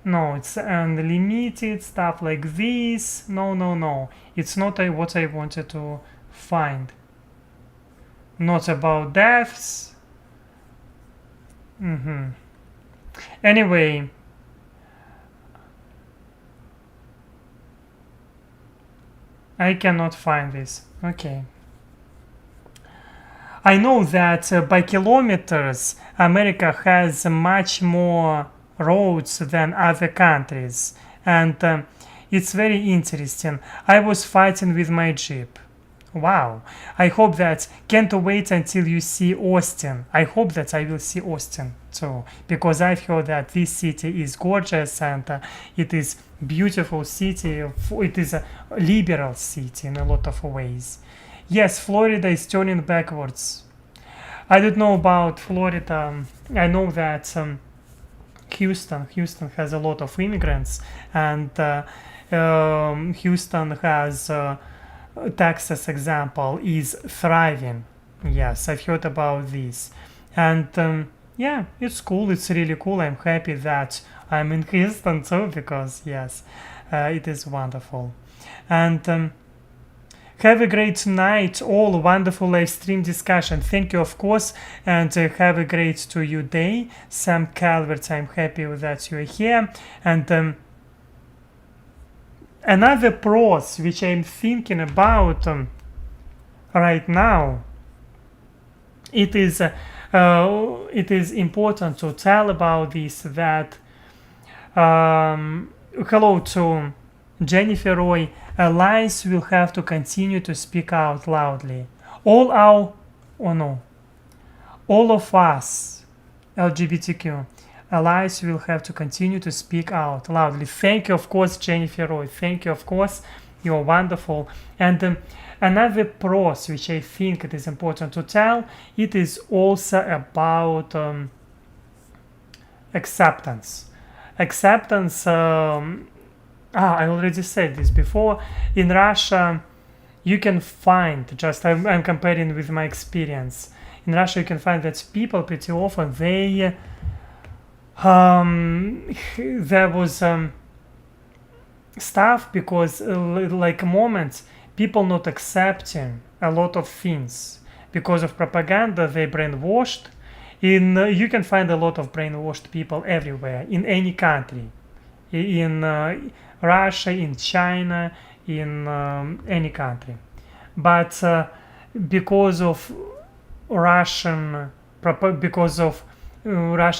No, it's unlimited stuff like this. No. It's not what I wanted to find. Not about deaths. Anyway. I cannot find this. Okay. I know that by kilometers, America has much more roads than other countries. And it's very interesting. I was fighting with my Jeep. Wow. I hope that can't wait until you see Austin. I hope that I will see Austin too, because I've heard that this city is gorgeous and it is beautiful city. It is a liberal city in a lot of ways. Yes, Florida is turning backwards. I don't know about Florida. I know that Houston has a lot of immigrants, and Houston has Texas example is thriving. Yes, I've heard about this, and yeah, it's cool. It's really cool. I'm happy that I'm in Houston too because yes, it is wonderful. And have a great night, all. Wonderful live stream discussion. Thank you, of course, and have a great to you day. Sam Calvert, I'm happy that you're here. And another pros which I'm thinking about right now, it is important to tell about this, that hello to Jennifer Roy. Allies will have to continue to speak out loudly. All of us LGBTQ allies will have to continue to speak out loudly. Thank you, of course, Jennifer Roy. Thank you, of course. you're wonderful. And another pros which I think it is important to tell, it is also about acceptance. I already said this before. In Russia, you can find, just I'm comparing with my experience, in Russia you can find that people pretty often they there was stuff because like moments people not accepting a lot of things because of propaganda. They brainwashed. You can find a lot of brainwashed people everywhere in any country, in Russia, in China, in any country. But because of Russia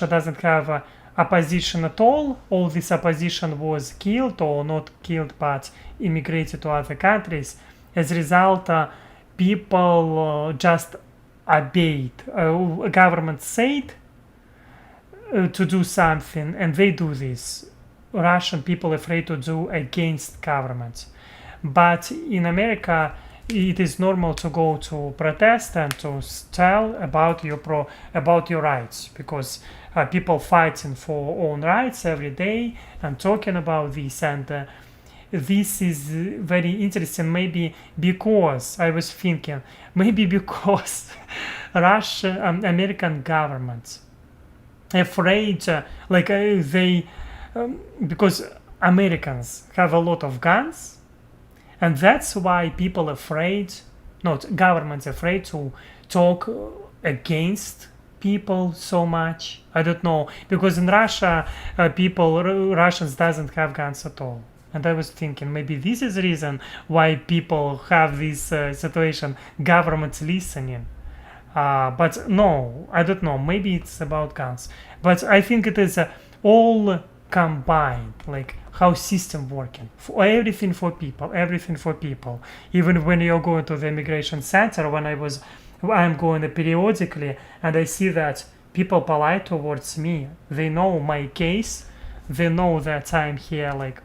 doesn't have opposition at all this opposition was killed or not killed but immigrated to other countries. As a result, people just obeyed. Government said to do something and they do this. Russian people afraid to do against governments. But in America, it is normal to go to protest and to tell about your rights, because people fighting for own rights every day and talking about this. And this is very interesting. Maybe because I was thinking, maybe because American governments afraid, because Americans have a lot of guns, and that's why people afraid, not governments afraid to talk against people so much. I don't know, because in Russia, Russians doesn't have guns at all. And I was thinking maybe this is the reason why people have this situation, governments listening. But no, I don't know, maybe it's about guns. But I think it is all combined, like how system working, for everything for people. Even when you're going to the immigration center, I'm going periodically, and I see that people polite towards me. They know my case. They know that I'm here like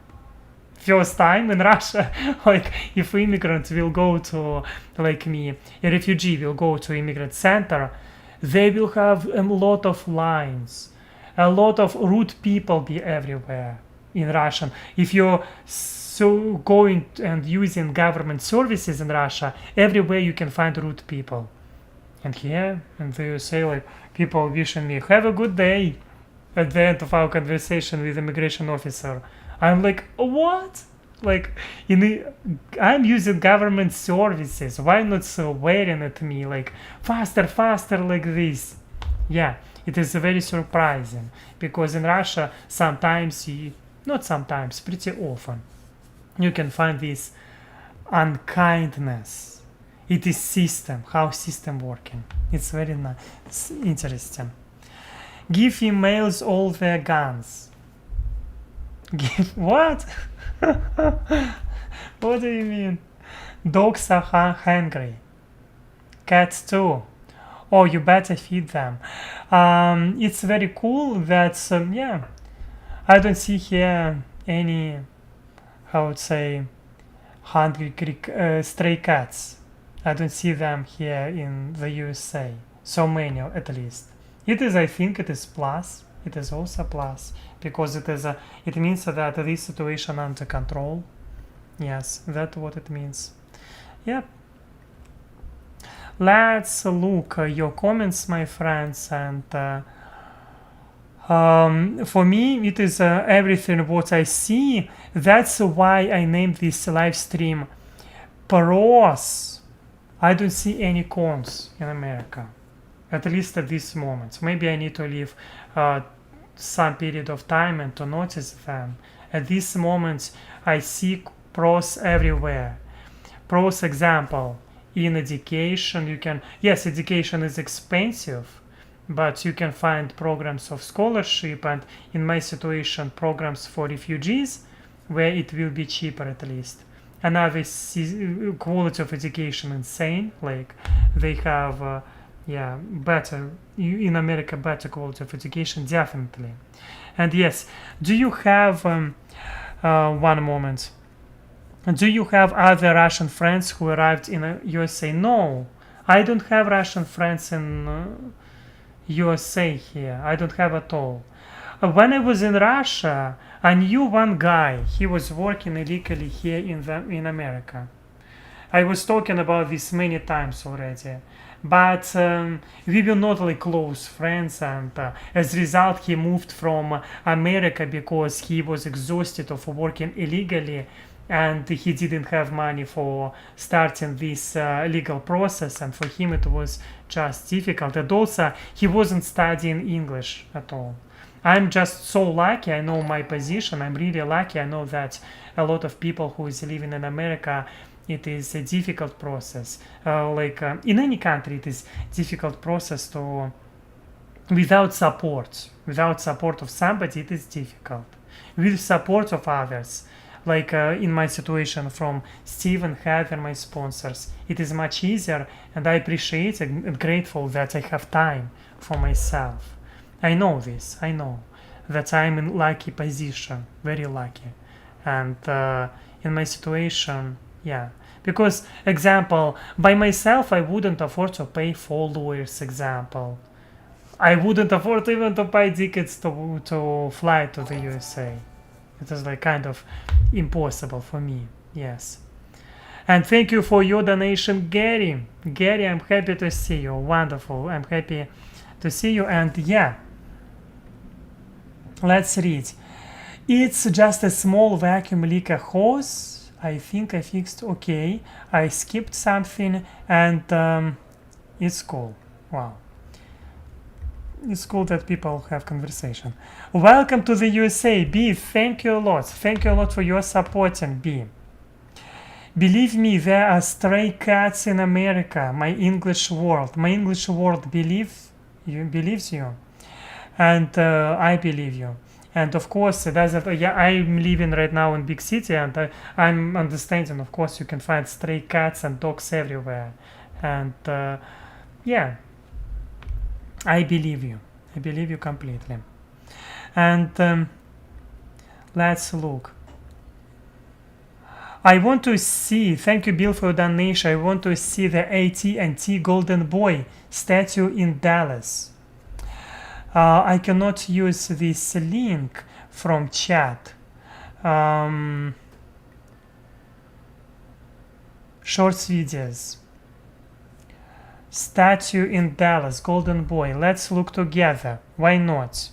first time in Russia. Like if immigrants will go to, like me, a refugee will go to immigrant center, they will have a lot of lines. A lot of rude people be everywhere in Russian. If you're so going and using government services in Russia, everywhere you can find rude people. And here in the USA, like people wishing me have a good day at the end of our conversation with immigration officer. I'm like, what? Like, I'm using government services. Why not swearing at me like faster, like this? Yeah. It is very surprising, because in Russia pretty often, you can find this unkindness. It is how system working. It's very nice, interesting. Give females all their guns. Give what? What do you mean? Dogs are hungry. Cats too. Oh, you better feed them. It's very cool that, I don't see here any, how would say, hungry stray cats. I don't see them here in the USA. So many, at least. I think it is plus. It is also plus, because it means that this situation under control. Yes, that's what it means. Yep. Let's look your comments, my friends, and for me it is everything what I see. That's why I named this live stream pros. I don't see any cons in America, at least at this moment. Maybe I need to leave some period of time and to notice them. At this moment I see pros everywhere. Pros example, in education, education is expensive, but you can find programs of scholarship, and in my situation, programs for refugees, where it will be cheaper at least. Another quality of education insane, like they have, better, in America, better quality of education, definitely. And yes, do you have, one moment, Do you have other Russian friends who arrived in USA? No, I don't have Russian friends in USA here. I don't have at all. When I was in Russia, I knew one guy. He was working illegally here in America. I was talking about this many times already, but we were not like close friends, and as a result, he moved from America because he was exhausted of working illegally, and he didn't have money for starting this legal process, and for him it was just difficult. And also, he wasn't studying English at all. I'm just so lucky. I know my position. I'm really lucky. I know that a lot of people who is living in America, it is a difficult process. In any country, it is difficult process to without support of somebody, it is difficult. With support of others, in my situation from Steve and Heather, my sponsors, it is much easier, and I appreciate and grateful that I have time for myself. I know this. I know that I'm in lucky position, very lucky, and in my situation, yeah. Because example, by myself, I wouldn't afford to pay 4 lawyers. Example, I wouldn't afford even to buy tickets to fly to the USA. It is like kind of impossible for me. Yes. And thank you for your donation, Gary. Gary, I'm happy to see you. Wonderful. I'm happy to see you. And yeah, let's read. It's just a small vacuum leaker hose. I think I fixed. Okay. I skipped something, and it's cool. Wow. It's cool that people have conversation. Welcome to the USA, B. Thank you a lot. Thank you a lot for your supporting, B. Believe me, there are stray cats in America. My English world believes you, and I believe you. And of course, I'm living right now in big city, and I'm understanding. Of course, you can find stray cats and dogs everywhere, and yeah, I believe you. I believe you completely. And let's look. I want to see, thank you Bill for your donation, I want to see the AT&T Golden Boy statue in Dallas. I cannot use this link from chat. Shorts videos. Statue in Dallas, Golden Boy. Let's look together. Why not?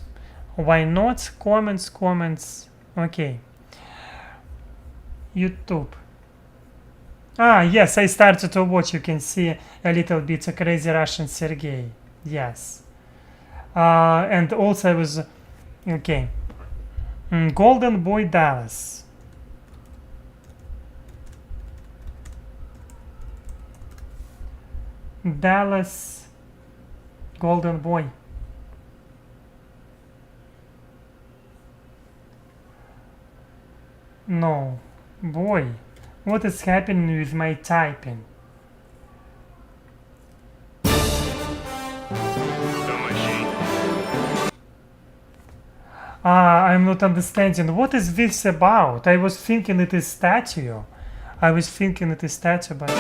Why not? Comments. Okay. YouTube. Yes, I started to watch. You can see a little bit of Crazy Russian Sergey. Yes. And also I was... Okay. Golden Boy Dallas. Dallas Golden Boy. No. Boy. What is happening with my typing? I'm not understanding. What is this about? I was thinking it is statue. But...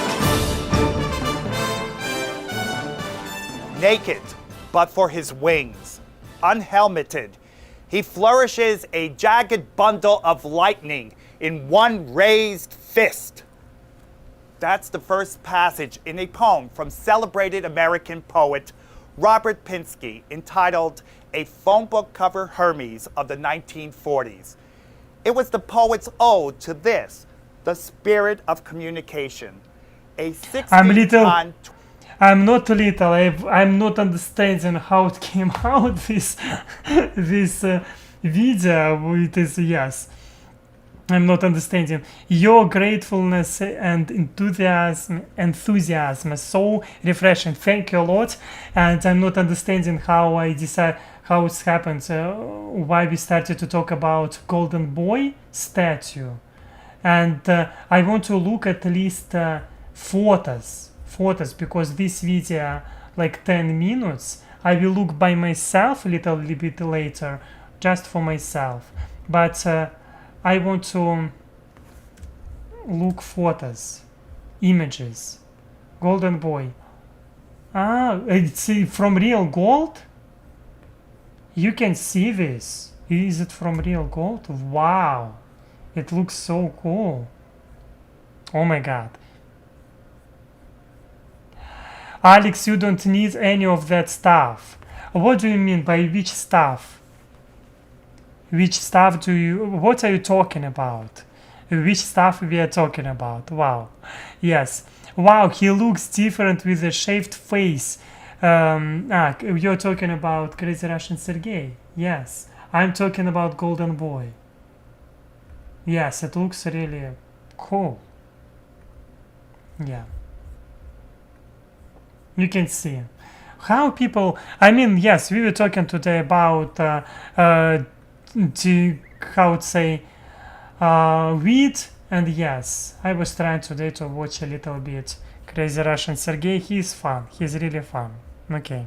Naked, but for his wings. Unhelmeted, he flourishes a jagged bundle of lightning in one raised fist. That's the first passage in a poem from celebrated American poet Robert Pinsky entitled A Phone Book Cover Hermes of the 1940s. It was the poet's ode to this, the spirit of communication. A 16-ton... I'm not little. I'm not understanding how it came out. This video. It is yes. I'm not understanding. Your gratefulness and enthusiasm is so refreshing. Thank you a lot. And I'm not understanding how I decide how it happened. Why we started to talk about Golden Boy statue, and I want to look at least photos because this video like 10 minutes. I will look by myself a little bit later, just for myself. But I want to look photos, images. Golden boy. Ah, it's from real gold? You can see this. Is it from real gold? Wow. It looks so cool. Oh my god. Alex, you don't need any of that stuff. What do you mean by which stuff? Which stuff do you... What are you talking about? Which stuff we are talking about? Wow. Yes. Wow, he looks different with a shaved face. You're talking about Crazy Russian Sergey. Yes. I'm talking about Golden Boy. Yes, it looks really cool. Yeah. You can see how people... I mean, yes, we were talking today about how to say weed, and yes, I was trying today to watch a little bit Crazy Russian Sergey. He's fun. He's really fun. Okay,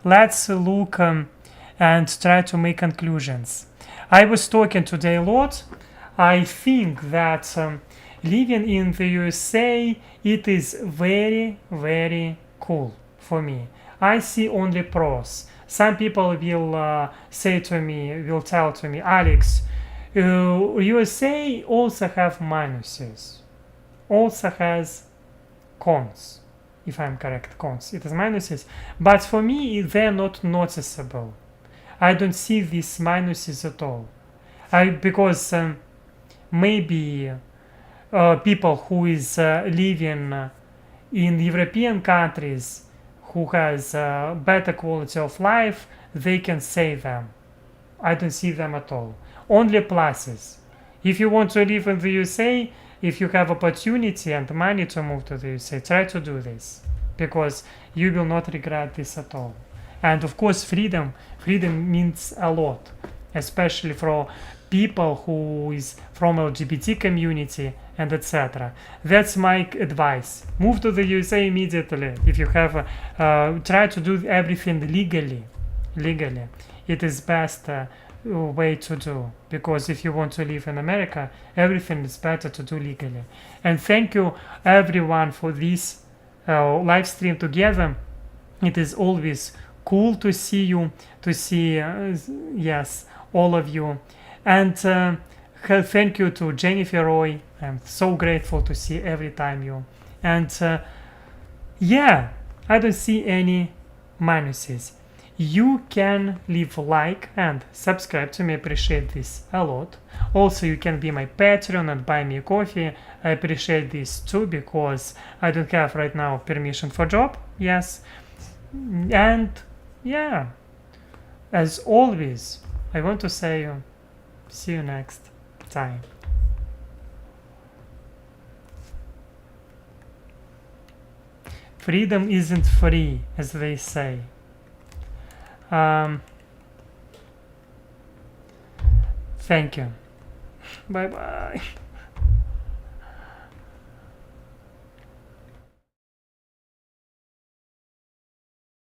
let's look and try to make conclusions. I was talking today a lot. I think that living in the USA, it is very, very cool for me. I see only pros. Some people will say to me, will tell to me, Alex, USA also have minuses, also has cons, if I'm correct, cons. It has minuses, but for me they're not noticeable. I don't see these minuses at all. Because maybe people who is living in European countries who has better quality of life, they can say them. I don't see them at all. Only pluses. If you want to live in the USA, if you have opportunity and money to move to the USA, try to do this, because you will not regret this at all. And of course, freedom means a lot, especially for people who is from LGBT community and etc. That's my advice. Move to the USA immediately. If you have try to do everything legally. It is best way to do, because if you want to live in America, everything is better to do legally. And thank you everyone for this live stream together. It is always cool to see you, to see yes, all of you. And thank you to Jennifer Roy. I'm so grateful to see every time you. And yeah, I don't see any minuses. You can leave a like and subscribe to me. I appreciate this a lot. Also, you can be my Patreon and buy me a coffee. I appreciate this too, because I don't have right now permission for job. Yes. And yeah, as always, I want to say see you next time. Freedom isn't free, as they say. Thank you. Bye bye.